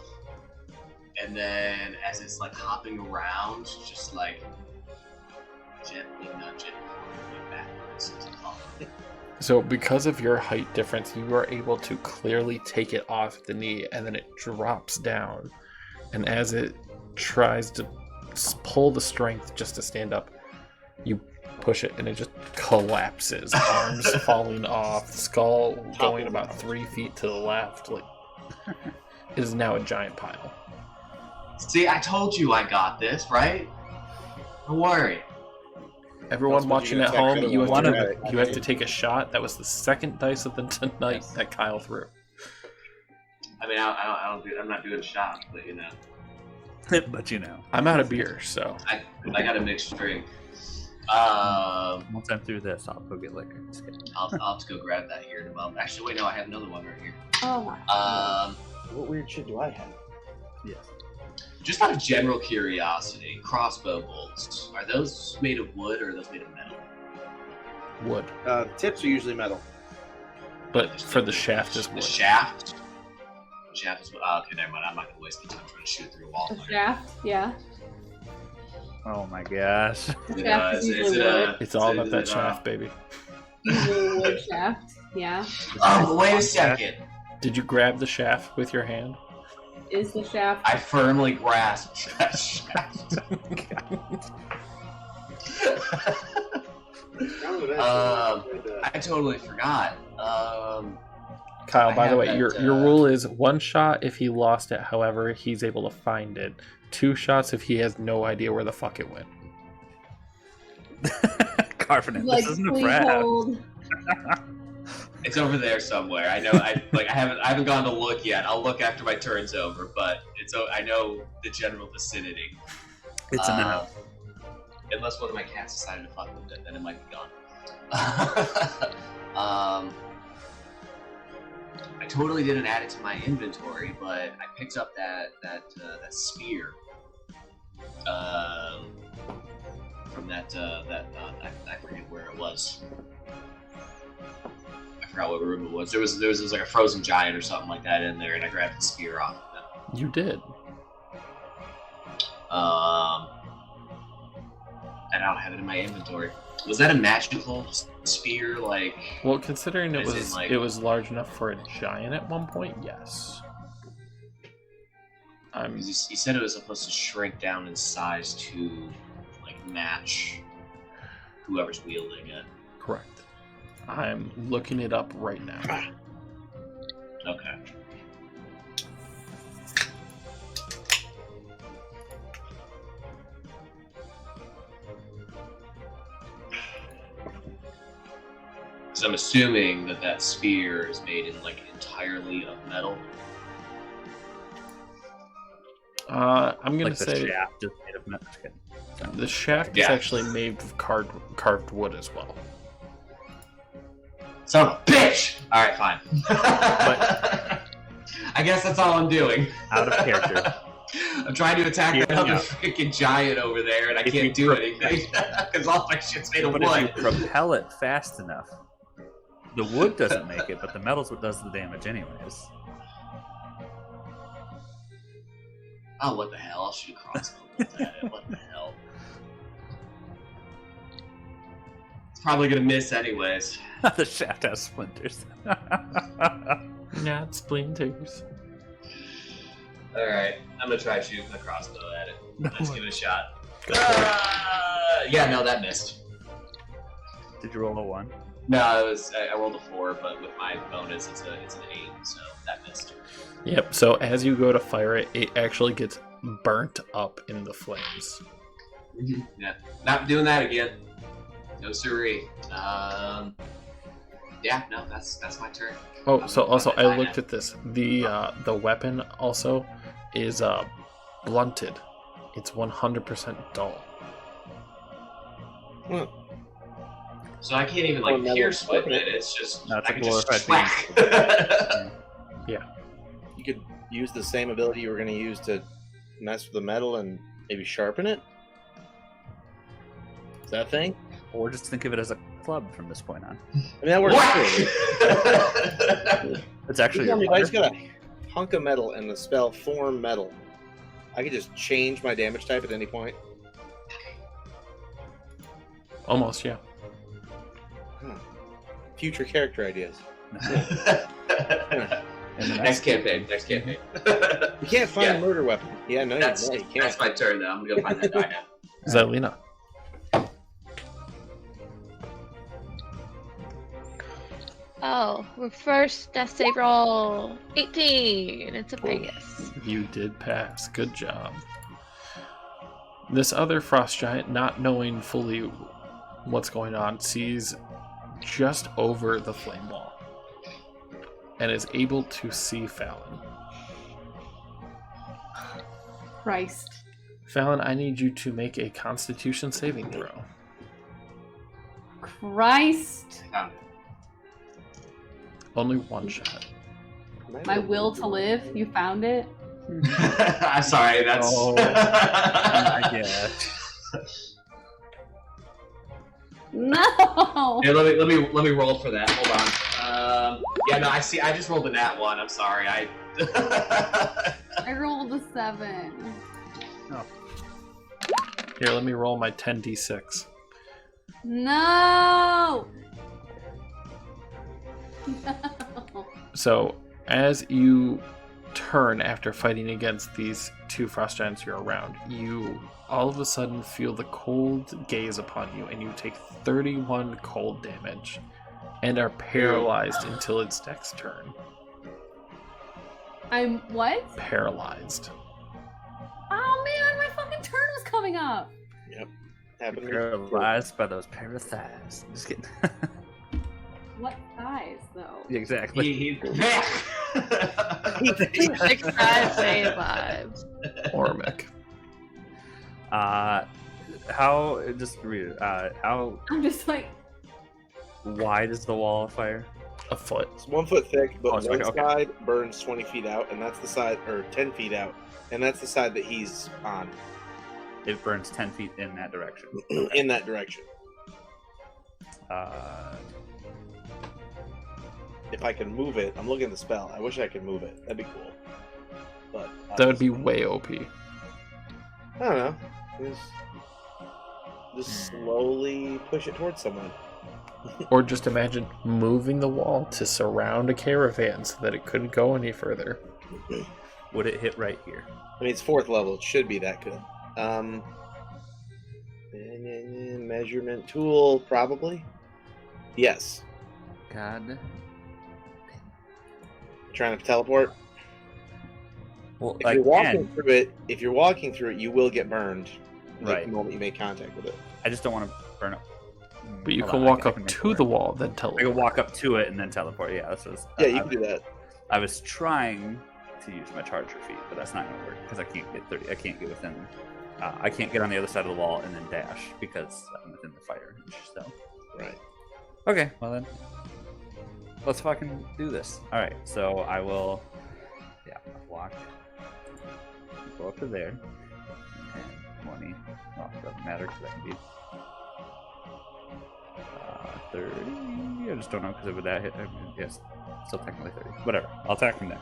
and then as it's like hopping around, just like gently nudge it backwards into the fall. So because of your height difference, you are able to clearly take it off the knee, and then it drops down. And as it tries to pull the strength just to stand up, you push it and it just collapses. Arms falling off, skull going about 3 feet to the left. Like, it is now a giant pile. See, I told you I got this, right? Don't worry. Everyone That's what watching you at attack home, the you other have, one. to, Right. you have to take a shot. That was the second dice of the night Yes. that Kyle threw. I mean, I'm not doing a shot, but you know, But you know, I'm out of beer, so I got a mixed drink. once I'm through this, I'll go get liquor. Just kidding. I'll have to go grab that here in a moment. Actually, wait, no, I have another one right here. Oh my. What weird shit do I have? Yes. Just out of general curiosity, crossbow bolts, are those made of wood or are those made of metal? wood. Tips are usually metal. But for the shaft is The wood. shaft? The shaft is wood. Oh, okay, never mind. I'm not going to waste the time trying to shoot through a wall. A shaft, yeah. Oh my gosh. The shaft is usually wood. It's all about that shaft, baby. Usually a wood shaft, yeah. Oh, but wait a second. Did you grab the shaft with your hand? Is the shaft. I firmly grasped that shaft. I totally forgot. Kyle, I by the have way, that, your rule is 1 shot if he lost it. However, he's able to find it. 2 shots if he has no idea where the fuck it went. Carpenter, Like, this isn't a please frat. hold. It's over there somewhere. I know. I haven't gone to look yet. I'll look after my turn's over. But I know the general vicinity. It's in the house. Unless one of my cats decided to fuck with it, then it might be gone. I totally didn't add it to my inventory, but I picked up that spear from that I forget where it was. I forgot what room it was. There was like a frozen giant or something like that in there, and I grabbed the spear off of them. You did. And I don't have it in my inventory. Was that a magical spear? Like, Well, considering As in, like- it was large enough for a giant at one point, yes. I'm because he said it was supposed to shrink down in size to like match whoever's wielding it. correct. I'm looking it up right now. Okay. Because I'm assuming that sphere is made in like entirely of metal. I'm gonna Like the say shaft is made of metal. Okay. So, the shaft is actually made of carved wood as well. Son of a bitch! Alright, fine. I guess that's all I'm doing. out of character. I'm trying to attack Hear that me other out. freaking giant over there, and I If can't you do anything because all my shit's made of But if you wood. propel it fast enough, the wood doesn't make it, but the metal's what does the damage anyways. Oh, what the hell? I'll shoot a crossbow bolt at it. What the hell? It's probably gonna miss anyways. The shaft has splinters. Not splinters. Alright, I'm gonna try shooting the crossbow at it. Let's give it a shot. Go for it. Yeah, no, that missed. Did you roll a 1? No, I rolled a 4, but with my bonus, it's an 8, so that missed. Yep, so as you go to fire it, it actually gets burnt up in the flames. Yeah, not doing that again. No siree. Yeah, no, that's my turn. Oh, so also I looked at this. The weapon also is blunted. It's 100% dull. So I can't even like pierce with it. It's just No, it's I a can just glorified whack. You could use the same ability you were going to use to mess with the metal and maybe sharpen it. Is that a thing? Or just think of it as a club from this point on. I mean, that works too. Whack! It's actually If I just your got a hunk of metal and the spell form metal, I could just change my damage type at any point. Almost, yeah. Future character ideas. Next campaign. You can't find Yeah. a murder weapon. Yeah, no, That's you can't. that's my turn now. I'm gonna go find that guy now. Xilina. Oh, we're first death save roll. 18. It's a Vegas. You did pass. Good job. This other frost giant, not knowing fully what's going on, sees just over the flame wall and is able to see Fallon. Christ. Fallon, I need you to make a Constitution saving throw. Christ. Only one shot. My will to live. You found it? I'm sorry. That's. Oh, I guess. No. Here, let me roll for that. Hold on. Yeah, no, I see. I just rolled a nat 1. I'm sorry. I rolled a 7. Here, let me roll my 10d6. No. No. So, as you turn after fighting against these two frost giants you're around, you all of a sudden feel the cold gaze upon you, and you take 31 cold damage and are paralyzed until it's next turn. I'm what? Paralyzed. Oh man, my fucking turn was coming up. Happened to me. Paralyzed by those pair of thighs. Just kidding. What thighs though? Exactly. he 6 5 save lives. Ormic. How? Just read it. How I'm just like, wide is the wall of fire? A foot. It's 1 foot thick, but Oh, it's one okay. side burns 20 feet out, and that's the side, or 10 feet out, and that's the side that he's on, It burns 10 feet in that direction. in that direction. If I can move it, I'm looking at the spell. I wish I could move it. That'd be cool. But That would be way OP. I don't know. Just slowly push it towards someone. Or just imagine moving the wall to surround a caravan so that it couldn't go any further. Would it hit right here? I mean, it's 4th level. It should be that good. Measurement tool, probably. Yes. God. Trying to teleport. Well, If you're walking through it, you will get burned. Like, Right. the moment you make contact with it. I just don't want to burn up. But you Hold can on, walk I up can make it to the work. wall, then I teleport. can walk up to it and then teleport. Yeah, that's what Yeah, you can do that. I was trying to use my charger feat, but that's not going to work because I can't get 30. I can't get within. I can't get on the other side of the wall and then dash because I'm within the fire range. So. Right. Okay, well then, let's fucking do this. All right, so I will. Yeah, walk. Go up to there. And 20. Well, it doesn't matter because I can be. 30. I just don't know because would that hit? I mean, yes, still technically 30. Whatever. I'll attack from there.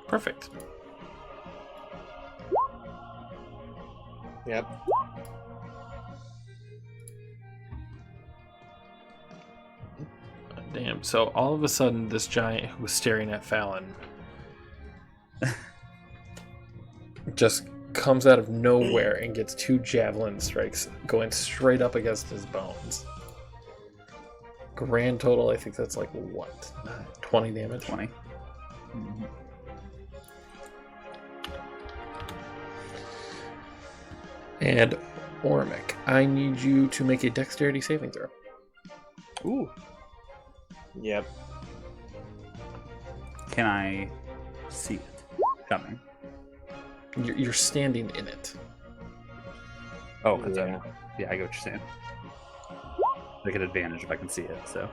Perfect. Yep. Damn. So all of a sudden, this giant who was staring at Fallon just comes out of nowhere and gets 2 javelin strikes going straight up against his bones. Grand total, I think that's like what? 20 damage? 20. Mm-hmm. And Ormic, I need you to make a dexterity saving throw. Ooh. Yep. Can I see it coming? You're standing in it. Oh, because Yeah. yeah, I get what you're saying. I get advantage if I can see it. So.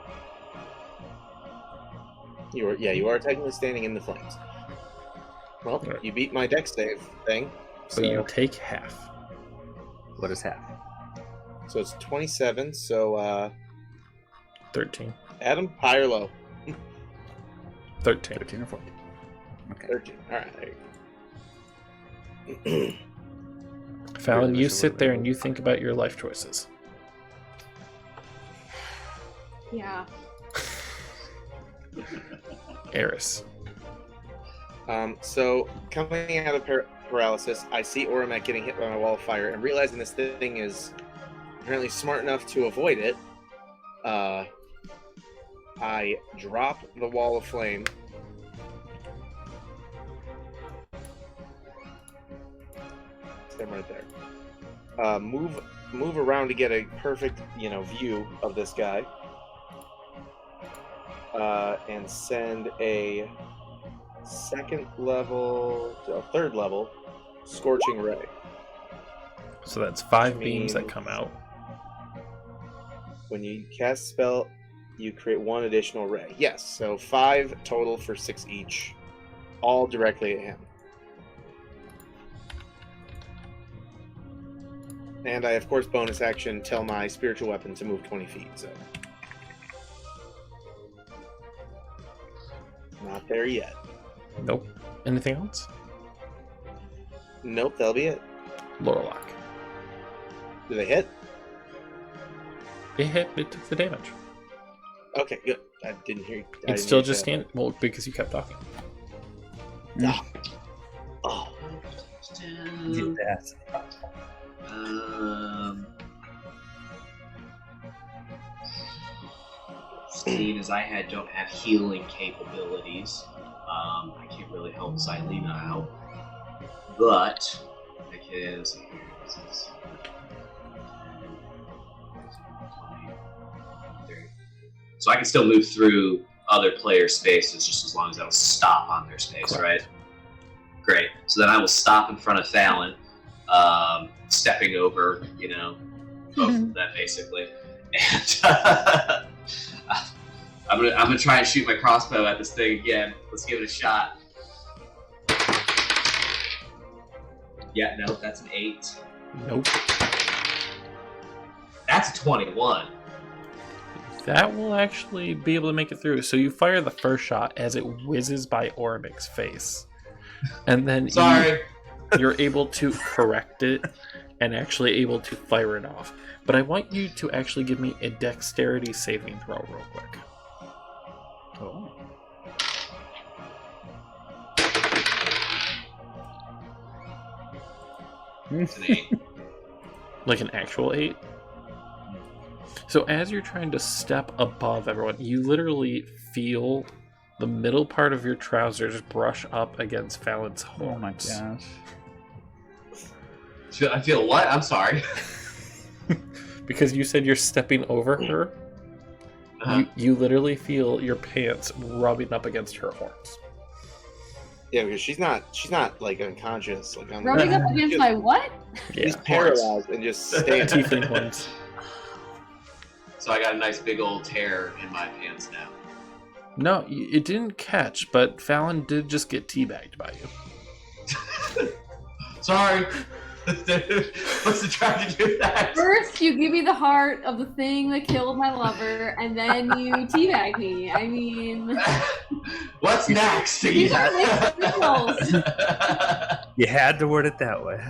You are technically standing in the flames. Well, Right. you beat my dex save thing. So you take half. What is half? So it's 27. So 13. Adam, high or low? 13. 13 or 14. Okay. 13. All right. There you go. Fallon, Really you wish I sit would've there been and you think about your life choices. Yeah. Eris. So coming out of paralysis, I see Oramet getting hit by my wall of fire, and realizing this thing is apparently smart enough to avoid it, I drop the wall of flame. Stand right there. Move around to get a perfect, view of this guy. And send a third level scorching ray. So that's 5 Which beams that means- come out. When you cast a spell, you create 1 additional ray. Yes, so 5 total for 6 each, all directly at him. And I, of course, bonus action tell my spiritual weapon to move 20 feet. So not there yet. Nope. Anything else? Nope, that'll be it. Lorlock. Do they hit? It hit. It took the damage. Okay, good. I didn't hear. It's still just standing. Well, because you kept talking. Oh, Do that. Seeing as I don't have healing capabilities, I can't really help Xilina out. But I can. Let's see here. This is 20, 30. So I can still move through other player spaces just as long as I don't stop on their space, Correct. right? Great. So then I will stop in front of Fallon, stepping over, both of them basically, and I'm gonna try and shoot my crossbow at this thing again. Let's give it a shot. Yeah, no, that's an 8. Nope. That's a 21. That will actually be able to make it through. So you fire the first shot as it whizzes by Ormic's face. And then Sorry. you're able to correct it and actually able to fire it off. But I want you to actually give me a dexterity saving throw real quick. Oh. It's an 8. Like an actual 8. So as you're trying to step above everyone, you literally feel the middle part of your trousers brush up against Fallon's Oh my horns. gosh. I feel what? I'm sorry. because you said you're stepping over her. You literally feel your pants rubbing up against her horns. Yeah, because she's not like unconscious. Like Rubbing up against my what? Yeah. She's paralyzed and just staying. Tiefling horns. So I got a nice big old tear in my pants now. No, it didn't catch, but Fallon did just get teabagged by you. Sorry. Wasn't trying to do that. First, you give me the heart of the thing that killed my lover, and then you teabag me. I mean, what's next? these are mixed signals. You had to word it that way.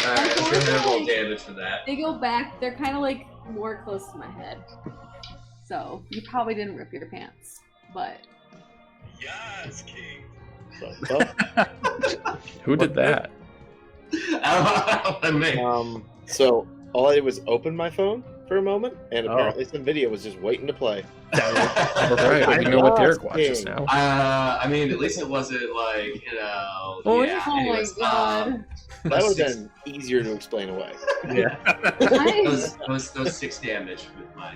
Alright, let's give her a little damage for that. They go back. They're kind of like more close to my head. So you probably didn't rip your pants, but Yes, King. Who did that? I don't know. So all I did was open my phone for a moment, and apparently some video was just waiting to play. Alright, I know what Derek watches now. I mean, at least it wasn't like, you know. Oh, yeah. oh my Anyways, god. That would have been easier to explain away. Yeah. those 6 damage with my.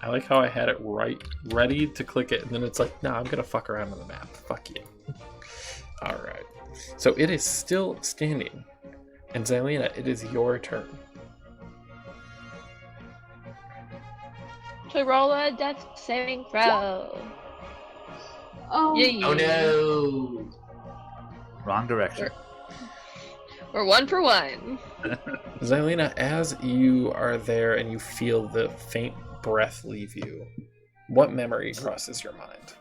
I like how I had it ready to click it, and then it's like, nah, I'm gonna fuck around on the map. Fuck you. Alright. So it is still standing. And Xilina, it is your turn. To roll a death saving throw. Oh. Yeah. Oh no! Wrong direction. We're 1 for 1. Xilina, as you are there and you feel the faint breath leave you, what memory crosses your mind?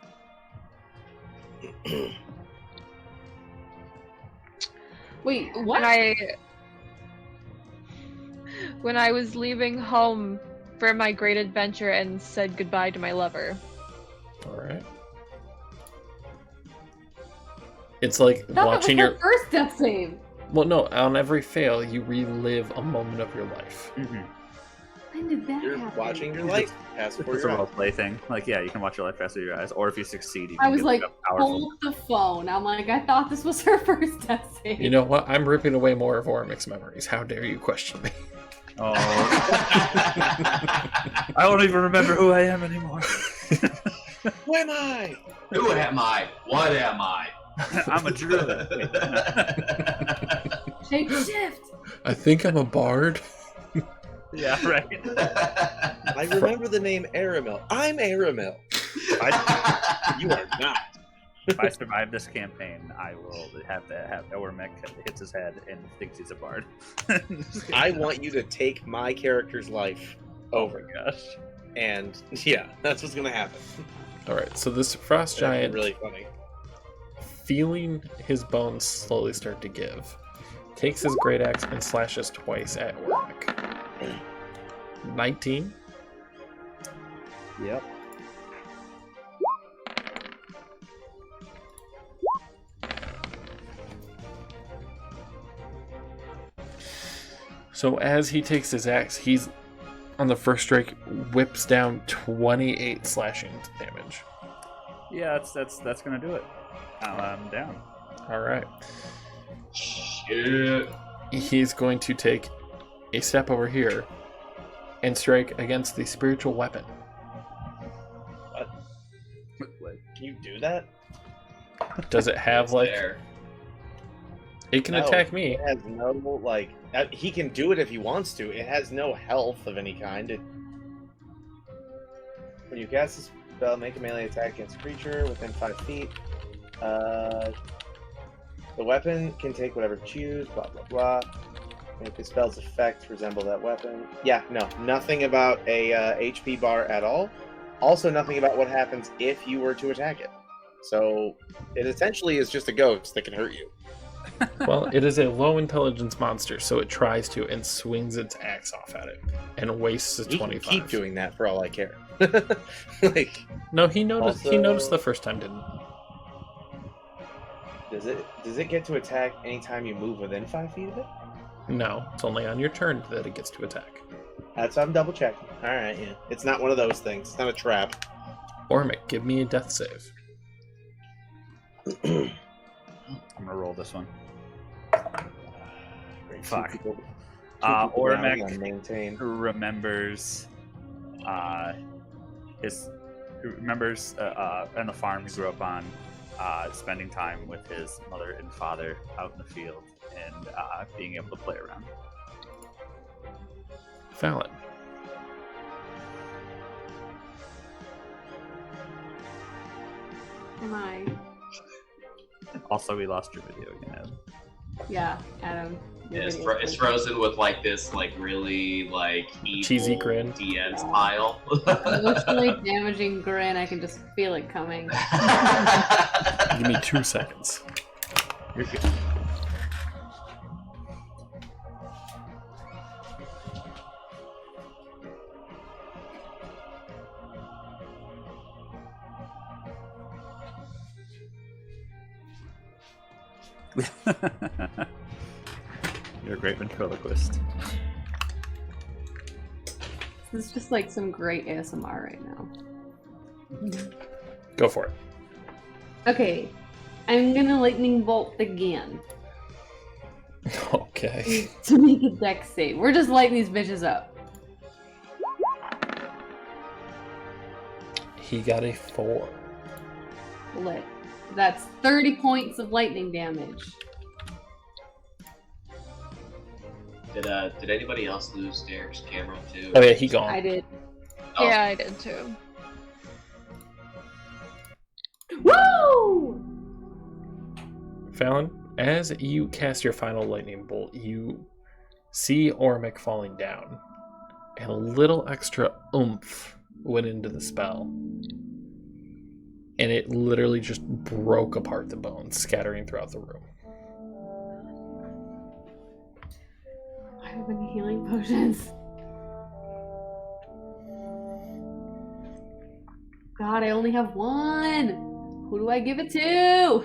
Wait, what? When I was leaving home for my great adventure and said goodbye to my lover. Alright. It's like That watching was your... her first death save. Well, no, on every fail, you relive a moment of your life. Mm-hmm. When did that You're happen? watching your life pass before It's a your role eyes. play thing. Like, yeah, you can watch your life pass through your eyes, or if you succeed, you I can was get like, a powerful. hold the phone. I'm like, I thought this was her first death save. You know what? I'm ripping away more of Ormic's memories. How dare you question me? Oh, I don't even remember who I am anymore. Who am I? Who am I? What am I? I'm a druid. Shape shift. I think I'm a bard. Yeah, right. I remember the name Aramil. I'm Aramil. You are not. If I survive this campaign, I will have Ormic hits his head and thinks he's a bard. I want you to take my character's life over. Oh my gosh. And yeah, that's what's gonna happen. Alright, so this frost giant, Really funny. feeling his bones slowly start to give, takes his great axe and slashes twice at Ormic. 19. Yep. So as he takes his axe, he's on the first strike whips down 28 slashing damage. Yeah, that's gonna do it. I'm down. All right. Shit. He's going to take a step over here and strike against the spiritual weapon. Can you do that? Does it have It's like there. it can No, attack me? It has no like. He can do it if he wants to. It has no health of any kind. When you cast this spell, make a melee attack against a creature within 5 feet. The weapon can take whatever you choose. Blah blah blah. Make the spell's effect resemble that weapon. Yeah, no, nothing about a HP bar at all. Also, nothing about what happens if you were to attack it. So it essentially is just a ghost that can hurt you. Well, it is a low intelligence monster, so it tries to and swings its axe off at it and wastes a He can 25. keep doing that for all I care. Like, No, he noticed. He Also- noticed the first time, didn't? does it get to attack anytime you move within 5 feet of it? No, it's only on your turn that it gets to attack. That's what I'm double checking. All right, yeah. It's not one of those things. It's not a trap. Ormic, give me a death save. I'm gonna roll this one. Great Fuck. Keep people around Ormek and maintain. remembers on the farm he grew up on, spending time with his mother and father out in the field and being able to play around. Fallon. Am I? Also, we lost your video again, Adam. Yeah, Adam. Yeah, it's frozen with like this like really like evil Cheesy grin. DN smile. Emotionally damaging grin. I can just feel it coming. Give me 2 seconds. You're good. You're a great ventriloquist. This is just like some great ASMR right now. Go for it. Okay, I'm gonna lightning bolt again Okay. to make a dex save. We're just lighting these bitches up. He got a 4. Lit. That's 30 points of lightning damage. Did anybody else lose Derek's camera too? Oh yeah, he gone. I did. Oh. Yeah, I did too. Woo! Fallon, as you cast your final lightning bolt, you see Ormek falling down, and a little extra oomph went into the spell. And it literally just broke apart the bones, scattering throughout the room. I have any healing potions. God, I only have 1. Who do I give it to?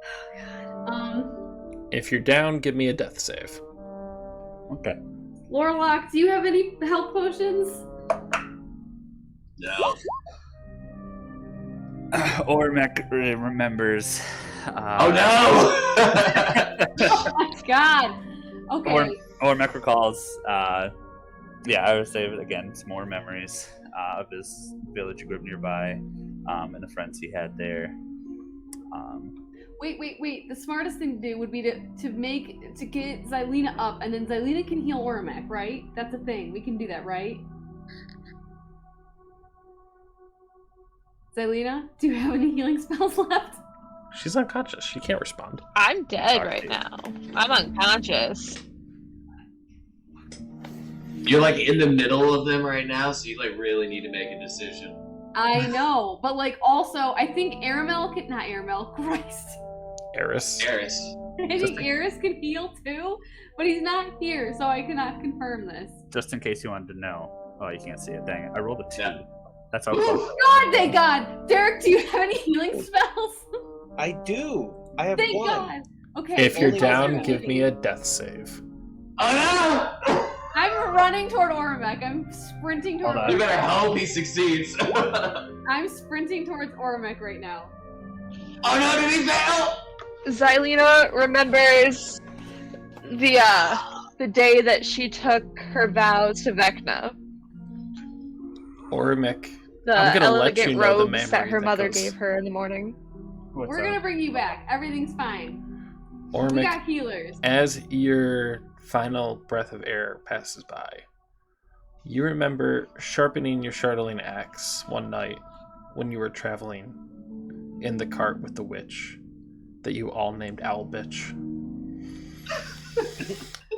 Oh God. If you're down, give me a death save. Okay. Lorlock, do you have any health potions? No. Ormek remembers. Oh no! Oh my God. Okay. Ormek recalls. I would say again, some more memories of his village he grew up nearby, and the friends he had there. Wait. The smartest thing to do would be to get Xilina up, and then Xilina can heal Ormek, right? That's a thing. We can do that, right? Xilina, do you have any healing spells left? She's unconscious. She can't respond. I'm dead Sorry. right now. I'm unconscious. You're like in the middle of them right now, so you like really need to make a decision. I know, but like also, I think Christ. Eris. Eris. I think Eris can heal too, but he's not here, so I cannot confirm this. Just in case you wanted to know. Oh, you can't see it. Dang it. I rolled a 2. Yeah. That's how close. God, thank God! Derek, do you have any healing spells? I do. I have Thank 1. God. Okay. If you're Only down, one. give me a death save. Oh no! I'm running toward Ormek. I'm sprinting toward Hold on. You Ormek. better hope he succeeds. Oh I'm sprinting towards Ormek right now. no, did he fail? Xilina remembers the day that she took her vows to Vecna. Ormek, The I'm gonna let elegant you know the robes that memory her that mother goes- gave her in the morning. What's We're up? gonna bring you back. Everything's fine. We Ormek, got healers. as your final breath of air passes by, you remember sharpening your Shardling axe one night when you were traveling in the cart with the witch that you all named Owl Bitch.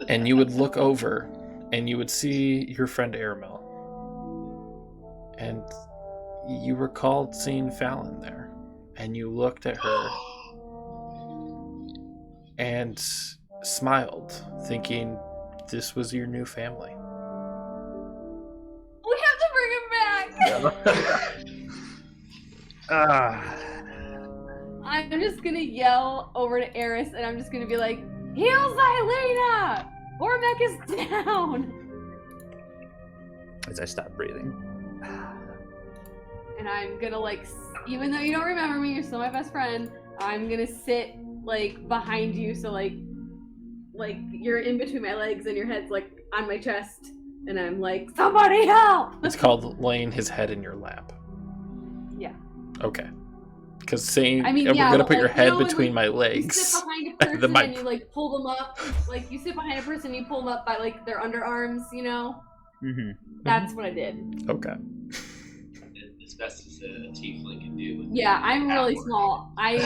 And you would look over and you would see your friend Aramel. And you recalled seeing Fallon there. And you looked at her and smiled, thinking this was your new family. We have to bring him back. I'm just gonna yell over to Eris, and I'm just gonna be like, "Heal Xilina! Ormek is down!" As I stop breathing. And I'm gonna even though you don't remember me, you're still my best friend. I'm gonna sit like behind you, so like you're in between my legs and your head's like on my chest, and I'm like, somebody help! It's called laying his head in your lap. Yeah. Okay. Because saying, I mean, and yeah, we're gonna but, put your like, head when, between like, my you legs. sit behind a person The mic. and you like pull them up, like you sit behind a person, you pull them up by like their underarms, you know. Mm-hmm. That's what I did. Okay. As best as a tiefling can do. With Yeah, I'm really power. small. I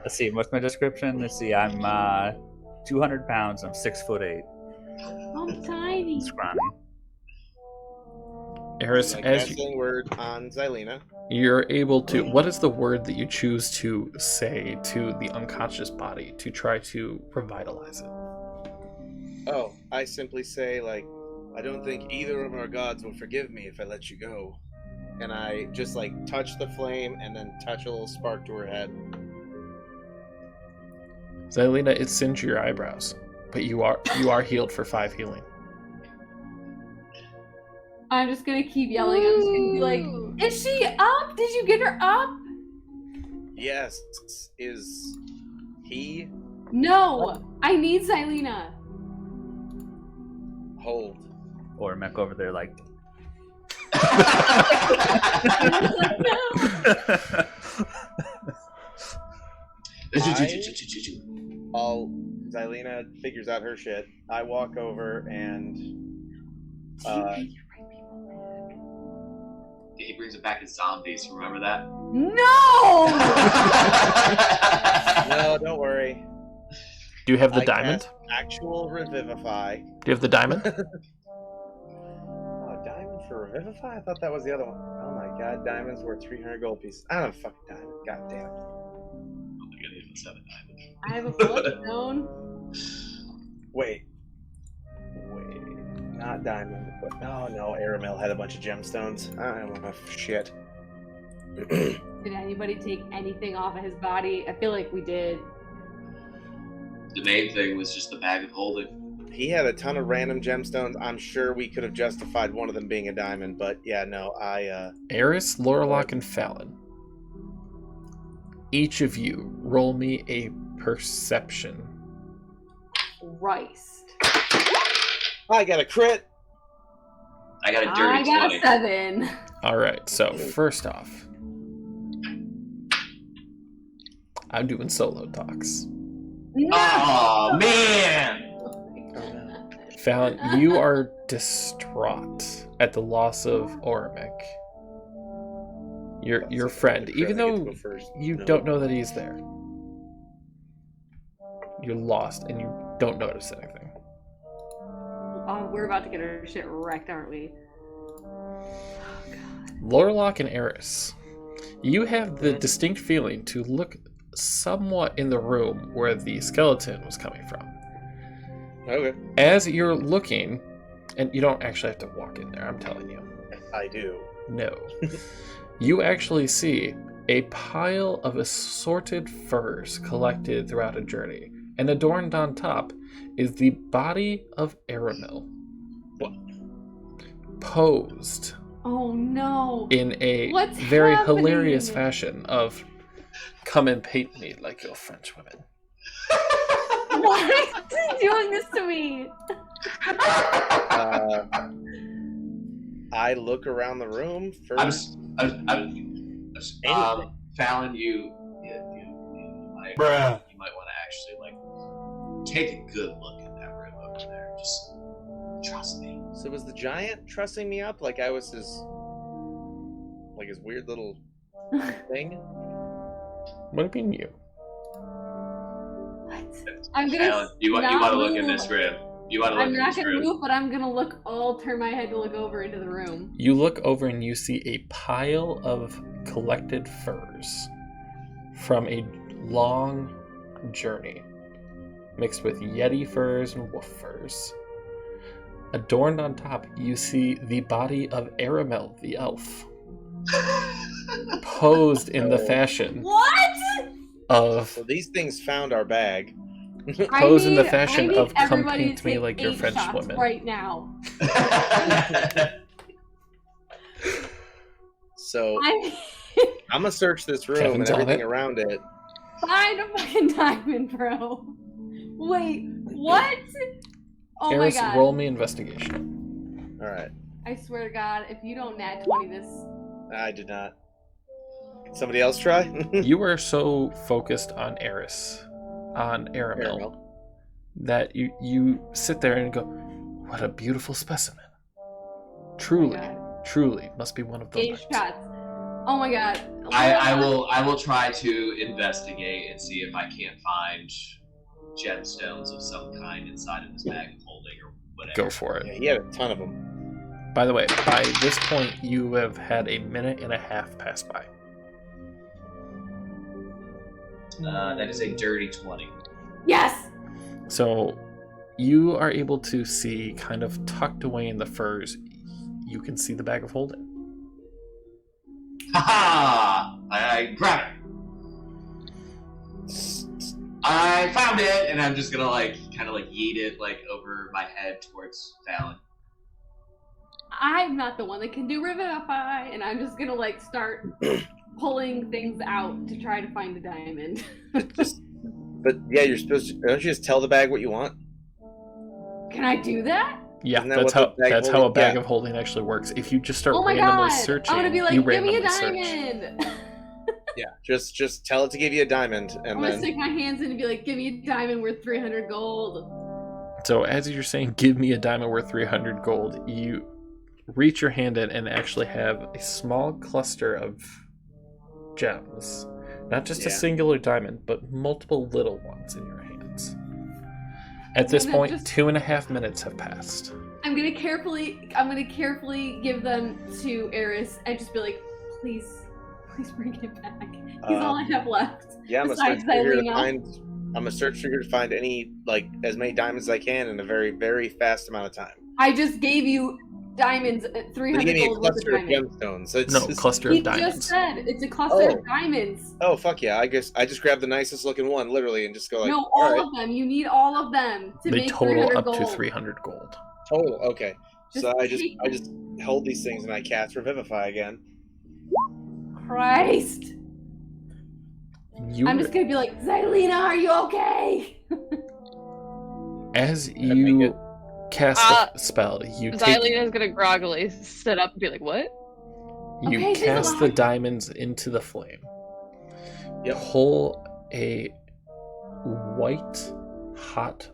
Let's see. What's my description? Let's see. I'm 200 pounds. I'm 6'8". I'm tiny. Scrawny. Eris, Like as guessing word on Xilina. you're able to, what is the word that you choose to say to the unconscious body to try to revitalize it? Oh, I simply say, like, I don't think either of our gods will forgive me if I let you go. And I just, like, touch the flame and then touch a little spark to her head. Xilina, it singed your eyebrows, but you are healed for 5 healing. I'm just gonna keep yelling. I'm just gonna be like, is she up? Did you get her up? Yes, is he No, I need Xilina. hold? Or Mech over there, like. Xilina figures out her shit. I walk over and He brings it back as zombies. Remember that? No! no, don't worry. Do you have the I diamond? cast actual revivify. Do you have the diamond? Oh, diamond for revivify? I thought that was the other one. Oh my god, diamond's worth 300 gold pieces. I don't have a fucking diamond. God damn it. I don't think any of us have a diamond. I have a bloodstone. Wait, not diamond, but no, Aramel had a bunch of gemstones. I don't have shit. Did anybody take anything off of his body? I feel like we did. The main thing was just the bag of holding. He had a ton of random gemstones. I'm sure we could have justified one of them being a diamond, but yeah, no, Eris, Lorelok, and Fallon. Each of you roll me a perception. Christ. I got a crit. I got a dirty I got 20. a 7. Alright, so first off, I'm doing solo talks. No! Oh man! Fallon, you are distraught at the loss of Orimic. Your friend, even though you don't know that he's there. You're lost and you don't notice anything. Oh, we're about to get our shit wrecked, aren't we? Lorelok and Eris, you have the distinct feeling to look somewhat in the room where the skeleton was coming from. Okay. As you're looking, and you don't actually have to walk in there, I'm telling you. I do. No. You actually see a pile of assorted furs collected throughout a journey, and adorned on top is the body of Aramil. What? Posed Oh no. in a What's very happening? hilarious fashion of, come and paint me like your French women. Why is he doing this to me? I look around the room first. Fallon, you might want to actually like take a good look at that room over there. Just trust me. So was the giant trussing me up like I was his weird little thing? What do you mean you? I'm gonna. Fallon, you want to look in this room. You want to look I'm in not this gonna room. move, but I'm gonna look. I'll turn my head to look over into the room. You look over and you see a pile of collected furs from a long journey, mixed with yeti furs and wolf furs. Adorned on top, you see the body of Aramel the elf, posed in the fashion What? of So these things found our bag. Posed in the fashion I need of come everybody paint to me take like your 8 French shots women. right now. So I I'm gonna search this room Kevin's and on everything it. around it. Find a fucking diamond, bro. Wait, what? Oh Eris, my god. roll me investigation. All right. I swear to God, if you don't nat 20 this. I did not. Can somebody else try? You were so focused on Eris, on Aramil, Caramel. that you sit there and go, "What a beautiful specimen! Truly, God. truly, must be one of the 8 light." shots. Oh my god. I will try to investigate and see if I can't find gemstones of some kind inside of this bag of holding or whatever. Go for it. Yeah, he had a ton of them. By the way, by this point, you have had a minute and a half pass by. That is a dirty 20. Yes! So you are able to see, kind of tucked away in the furs, you can see the bag of holding. Haha! I grab it. I found it, and I'm just gonna kind of yeet it over my head towards Fallon. I'm not the one that can do Revivify, and I'm just gonna start pulling things out to try to find a diamond. But yeah, you're supposed to. Don't you just tell the bag what you want? Can I do that? Yeah, Isn't that that's what the bag how a holding- bag yeah. of holding actually works. If you just start Oh my randomly god! searching, I'm gonna be you like, give me randomly a search. diamond! Yeah, just tell it to give you a diamond, and I'm gonna then stick my hands in and be like, give me a diamond worth 300 gold. So as you're saying, give me a diamond worth 300 gold, you reach your hand in and actually have a small cluster of gems. Not just a Yeah. singular diamond, but multiple little ones in your hands. At this gonna point, just- 2.5 minutes have passed. I'm gonna carefully give them to Eris and just be like, please bring it back. He's all I have left. yeah, I'm gonna Besides search through here to Xilina. find. I'm gonna search through here to find any as many diamonds as I can in a very very fast amount of time. I just gave you diamonds, They 300 gave me a gold worth of cluster of diamonds. gemstones. So it's No, just, cluster He of diamonds. just said it's a cluster Oh. of diamonds. Oh fuck yeah! I guess I just grabbed the nicest looking one, literally, and just go like, No, all all right, of them. You need all of them to They make total 300 up gold. to 300 gold. total. Okay, Just so I take just hold these things and I cast Revivify again. Christ. I'm just gonna be like, Xilina, are you okay? As make you it. cast the spell, you take Xilina's gonna groggily sit up and be like, what? You Okay, she's cast the alive. diamonds into the flame. Yep. Pull a white, hot,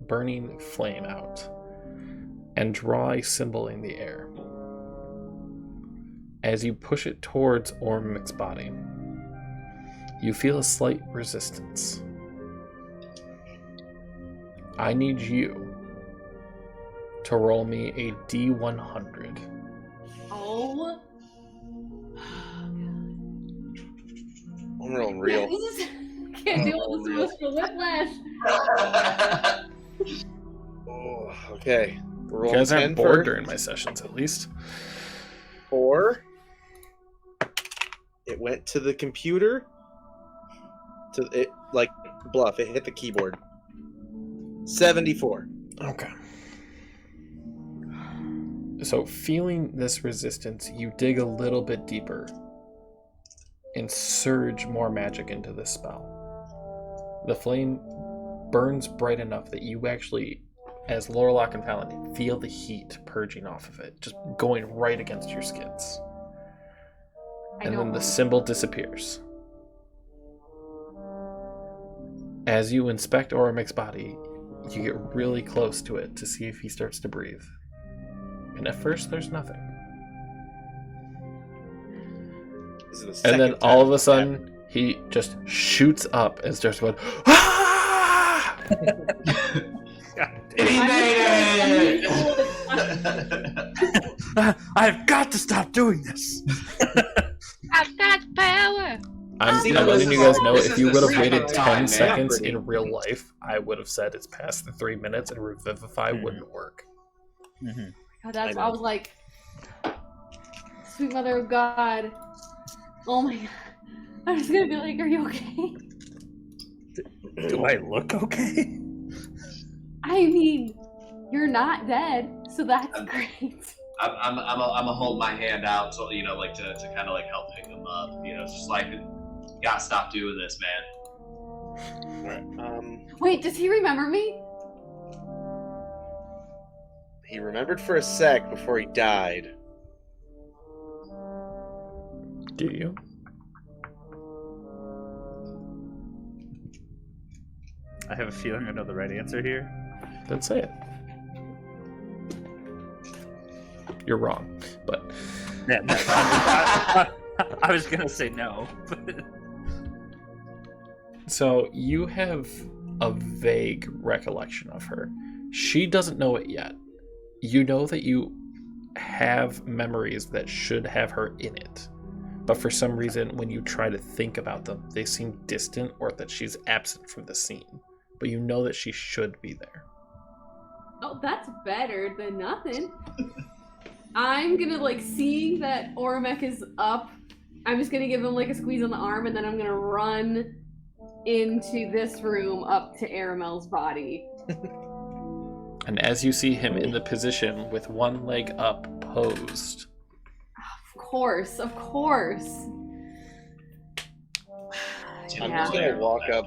burning flame out and draw a symbol in the air. As you push it towards Ormic's body, you feel a slight resistance. I need you to roll me a D100. Oh. I'm rolling real. This is, can't deal with this emotional whiplash. Oh, okay. We're You rolling guys 10 aren't bored for during my sessions, at least. 4. It went to the computer. To it bluff. It hit the keyboard. 74. Okay. So, feeling this resistance, you dig a little bit deeper and surge more magic into this spell. The flame burns bright enough that you actually, as Lorlock and Fallon, feel the heat purging off of it, just going right against your skins. And then the symbol disappears. As you inspect Oromic's body, you get really close to it to see if he starts to breathe. And at first, there's nothing. This is the And second then time all of a it's sudden, he just shoots up and starts going, ah! He made it! I've got to stop doing this. I've got power. I'm See, letting you this guys is- know this if is you the would have second waited 10 time, man. seconds in real life, I would have said it's past the 3 minutes and Revivify Mhm. wouldn't work. Mm-hmm. God, that's I I know. was like, sweet mother of God. Oh my God. I'm just gonna be like, are you okay? Do I look okay? I mean, you're not dead, so that's great. I'm a hold my hand out, so like to kind of like help pick him up. It's just like, gotta stop doing this, man. Alright, Wait, does he remember me? he remembered for a sec before he died. Do you? I have a feeling I know the right answer here. Then say it. You're wrong, but Yeah, no, I was gonna say no. But... So you have a vague recollection of her. She doesn't know it yet. You know that you have memories that should have her in it. But for some reason, when you try to think about them, they seem distant or that she's absent from the scene. But you know that she should be there. Oh, that's better than nothing. I'm gonna, like, seeing that Ormek is up, I'm just gonna give him, like, a squeeze on the arm, and then I'm gonna run into this room up to Aramel's body. And as you see him in the position with one leg up, posed. Of course, of course. I'm Yeah. just gonna walk up.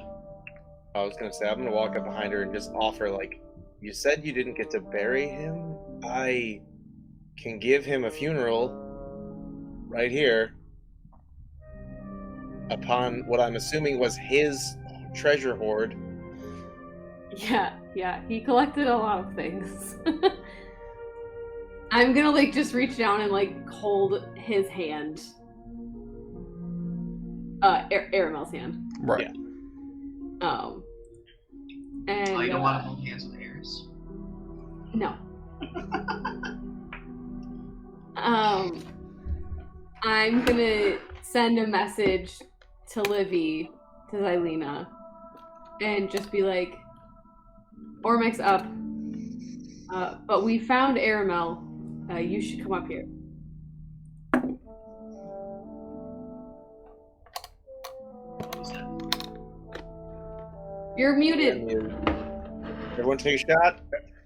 I was gonna say I'm gonna walk up behind her and just offer, like, you said you didn't get to bury him. I can give him a funeral right here upon what I'm assuming was his treasure hoard. Yeah, he collected a lot of things. I'm gonna, like, just reach down and, like, hold his hand. Aramel's hand. Right. Yeah. And Oh, you don't want to hold hands with Eris? no. I'm gonna send a message to Livy, to Xilina, and just be like, Ormek's up, but we found Aramel. You should come up here. What was that? You're muted. Everyone take a shot.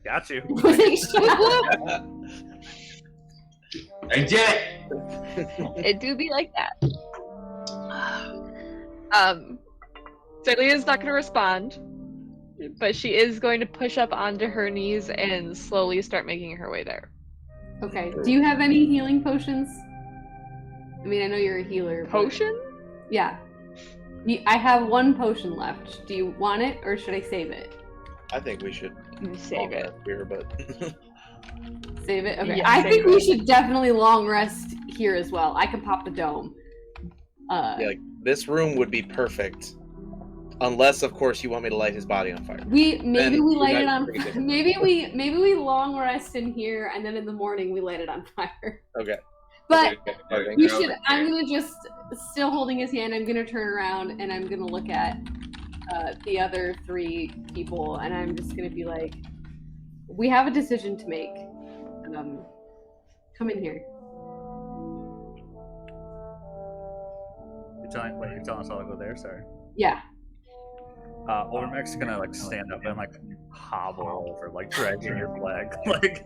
Got you. I did it! It do be like that. Xilina's not going to respond, but she is going to push up onto her knees and slowly start making her way there. Okay. Do you have any healing potions? I mean, I know you're a healer. but- Potion? Yeah. I have one potion left. Do you want it, or should I save it? I think we should You save it. here, but Save it? Okay. Yeah, I save think it. we should definitely long rest here as well. I can pop the dome. yeah, like, this room would be perfect, unless, of course, you want me to light his body on fire. Maybe Then we we light it might on. bring it in. Maybe we long rest in here, and then in the morning we light it on fire. Okay. But Okay. you Go should. over I'm here. gonna just still holding his hand. I'm gonna turn around and I'm gonna look at the other three people, and I'm just gonna be like, "We have a decision to make. Come in here." You're telling us all to go there? Sorry. Yeah. Ormek's gonna like stand up and like hobble over, like dragging your flag. Like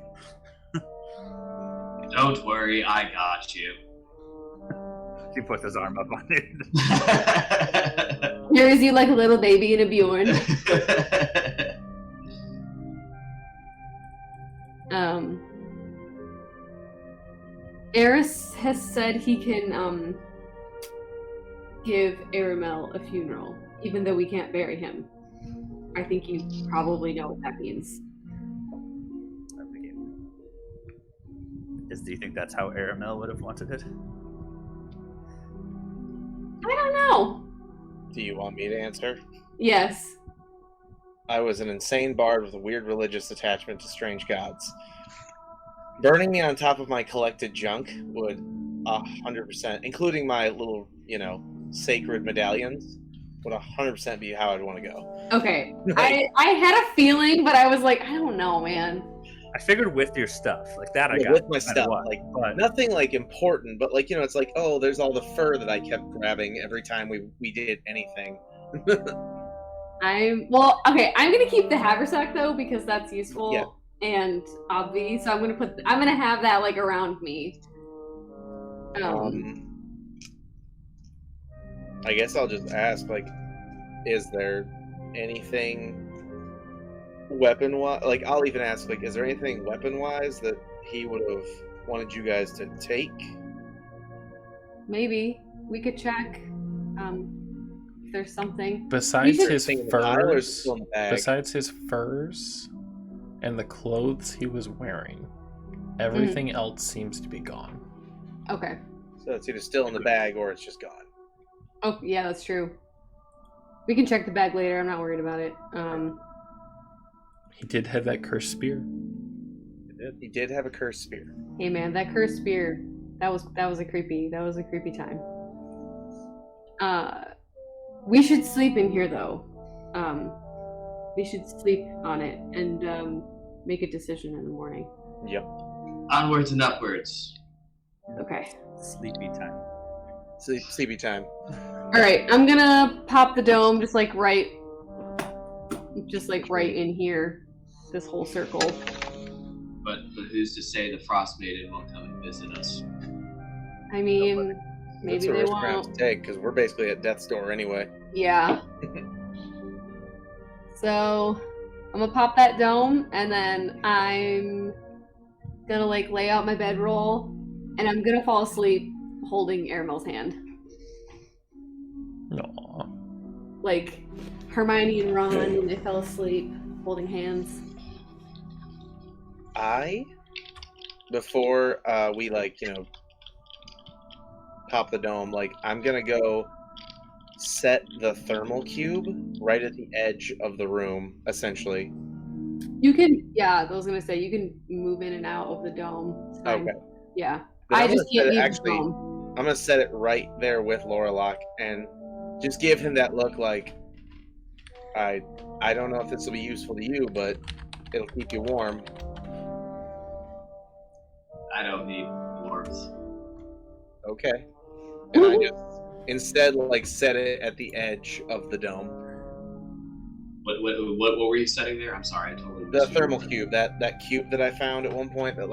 Don't worry, I got you. he puts his arm up on it. Here is you like a little baby in a Bjorn. Eris has said he can give Aramel a funeral, even though we can't bury him. I think you probably know what that means. Do you think that's how Aramel would have wanted it? I don't know. Do you want me to answer? Yes. I was an insane bard with a weird religious attachment to strange gods. Burning me on top of my collected junk would 100%, including my little, sacred medallions, would 100% be how I'd want to go. Okay. I had a feeling, but I was like, I don't know, man. I figured with your stuff, like that I Yeah, got with my no matter stuff, what, like, but nothing like important, but like, it's like, oh, there's all the fur that I kept grabbing every time we did anything. I'm gonna keep the haversack though, because that's useful. Yeah. and obvi, so I'm gonna have that like around me. I guess I'll just ask, like, is there anything weapon-wise? Like, I'll even ask, like, is there anything weapon-wise that he would have wanted you guys to take? Maybe we could check if there's something. Besides should- his Thing in the pile or is it furs, still in the bag? besides his furs and the clothes he was wearing, everything else seems to be gone. Okay. So it's either still in the bag or it's just gone. Oh yeah, that's true. We can check the bag later. I'm not worried about it. He did have that cursed spear. He did have a cursed spear. Hey man, that cursed spear. That was a creepy time. We should sleep in here though. We should sleep on it and make a decision in the morning. Yep. Onwards and upwards. Okay. Sleepy time. Sleepy time. All right, I'm gonna pop the dome just like right in here, this whole circle. But who's to say the Frostmaiden won't come and visit us? I mean, maybe That's a they risk we're gonna have won't. to take because we're basically at death's door anyway. Yeah. So I'm gonna pop that dome, and then I'm gonna like lay out my bedroll, and I'm gonna fall asleep holding Aramel's hand, Aw. like Hermione and Ron when they fell asleep holding hands. Before we pop the dome, I'm gonna go set the thermal cube right at the edge of the room, essentially. You can, yeah, I was gonna say you can move in and out of the dome. It's fine. Okay. Yeah, Then I I'm just gonna can't set it- leave actually, the dome. I'm gonna set it right there with Lorelok and just give him that look like I don't know if this will be useful to you, but it'll keep you warm. I don't need warmth. Okay. And I just instead set it at the edge of the dome. What were you setting there? I'm sorry, I totally The missed you. thermal cube, that cube that I found at one point that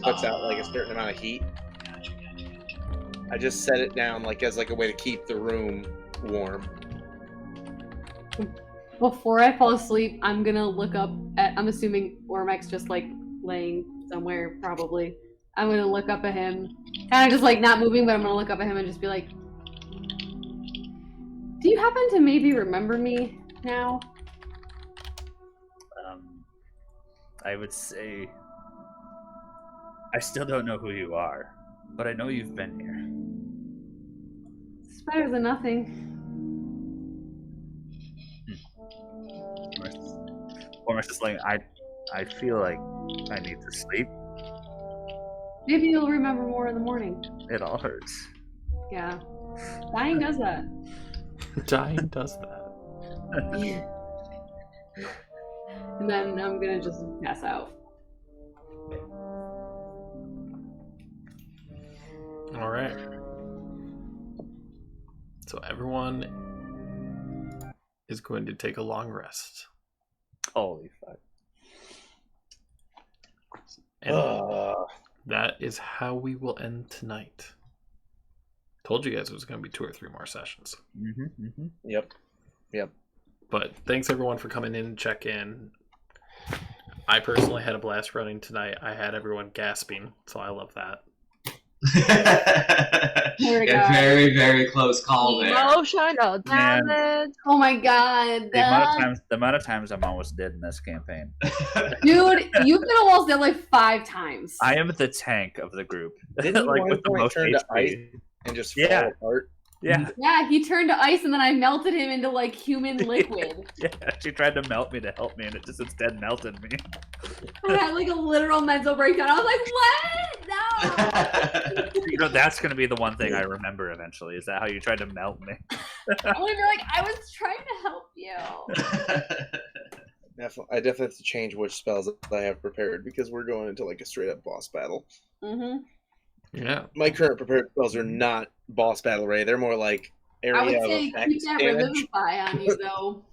puts out a certain amount of heat. Gotcha. I just set it down as a way to keep the room warm. Before I fall asleep, I'm gonna look up at. I'm assuming Ormek's just laying somewhere, probably. I'm gonna look up at him, kind of just not moving, but I'm gonna look up at him and just be like, "Do you happen to maybe remember me now?" I would say I still don't know who you are, but I know you've been here. It's better than nothing. Almost just I feel like I need to sleep. Maybe you'll remember more in the morning. It all hurts. Yeah, dying does that. Dying does that. And then I'm gonna just pass out. All right. So everyone is going to take a long rest. Holy fuck. And that is how we will end tonight. Told you guys it was going to be 2 or 3 more sessions. Yep. But thanks everyone for coming in and check in. I personally had a blast running tonight. I had everyone gasping, so I love that. A very, very close call there. Emotional Man. damage. Oh my god, The amount of times I'm almost dead in this campaign. dude, you've been almost dead 5 times. I am the tank of the group. Didn't you with the most turn to HP. ice and just Yeah. fall apart? Yeah, Yeah, he turned to ice and then I melted him into human liquid. yeah. She tried to melt me to help me, and it just instead melted me. I had a literal mental breakdown. I was like, what? No! That's gonna be the one thing I remember eventually. Is that how you tried to melt me? I'm gonna be I was trying to help you. I definitely have to change which spells I have prepared because we're going into a straight up boss battle. Mm-hmm. Yeah. My current prepared spells are not boss battle ready. They're more area I would of say effect keep that damage. revivify on you though.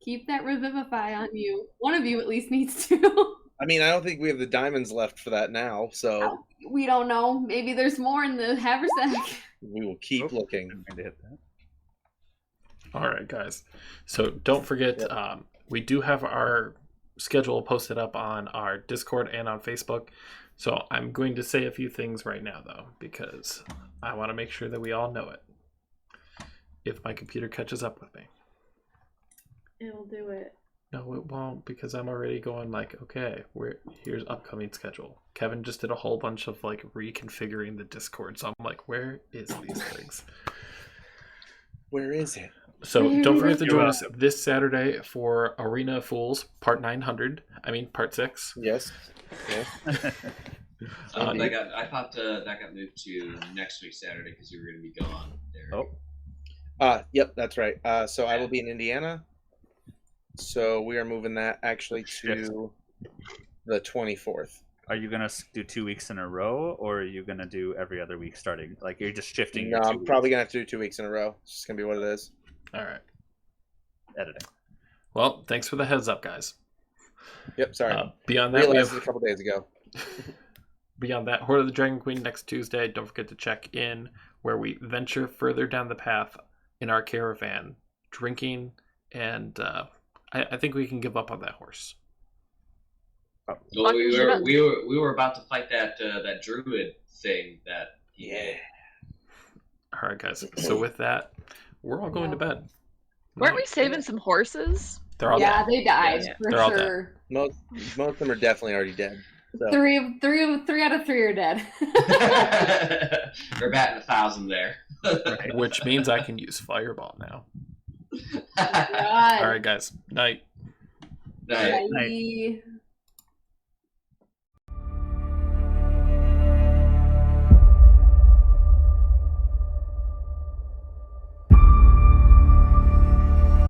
Keep that revivify on you. One of you at least needs to. I mean, I don't think we have the diamonds left for that now, so We don't know. Maybe there's more in the haversack. we will keep looking. I'm going to hit that. All right, guys. So don't forget, we do have our schedule posted up on our Discord and on Facebook. So I'm going to say a few things right now, though, because I want to make sure that we all know it. If my computer catches up with me. It'll do it. No, it won't, because I'm already going like, okay, here's upcoming schedule. Kevin just did a whole bunch of like reconfiguring the Discord, so I'm like, where is these things? Where is it? So don't forget to join us this Saturday for Arena of Fools, part 900. I mean, part 6. Yes. I thought that got moved to next week Saturday because you were going to be gone there. Yep, that's right. So I will be in Indiana. So we are moving that actually to the 24th. Are you going to do 2 weeks in a row, or are you going to do every other week starting? Like, you're just shifting? No, I'm probably going to have to do 2 weeks in a row. It's just going to be what it is. All right. Editing. Well, thanks for the heads up, guys. Yep, sorry. Beyond that, we have a couple days ago. Beyond that, Horde of the Dragon Queen next Tuesday. Don't forget to check in where we venture further down the path in our caravan, drinking, and I think we can give up on that horse. Well, we were about to fight that druid thing that he did. All right, guys. So with that, we're all going to bed. Weren't we saving some horses? They're all dead. They died for They're all sure. Most of them are definitely already dead. So. Three out of three are dead. We're batting 1,000 there. Which means I can use Fireball now. God. All right, guys. Night. Night. Bye.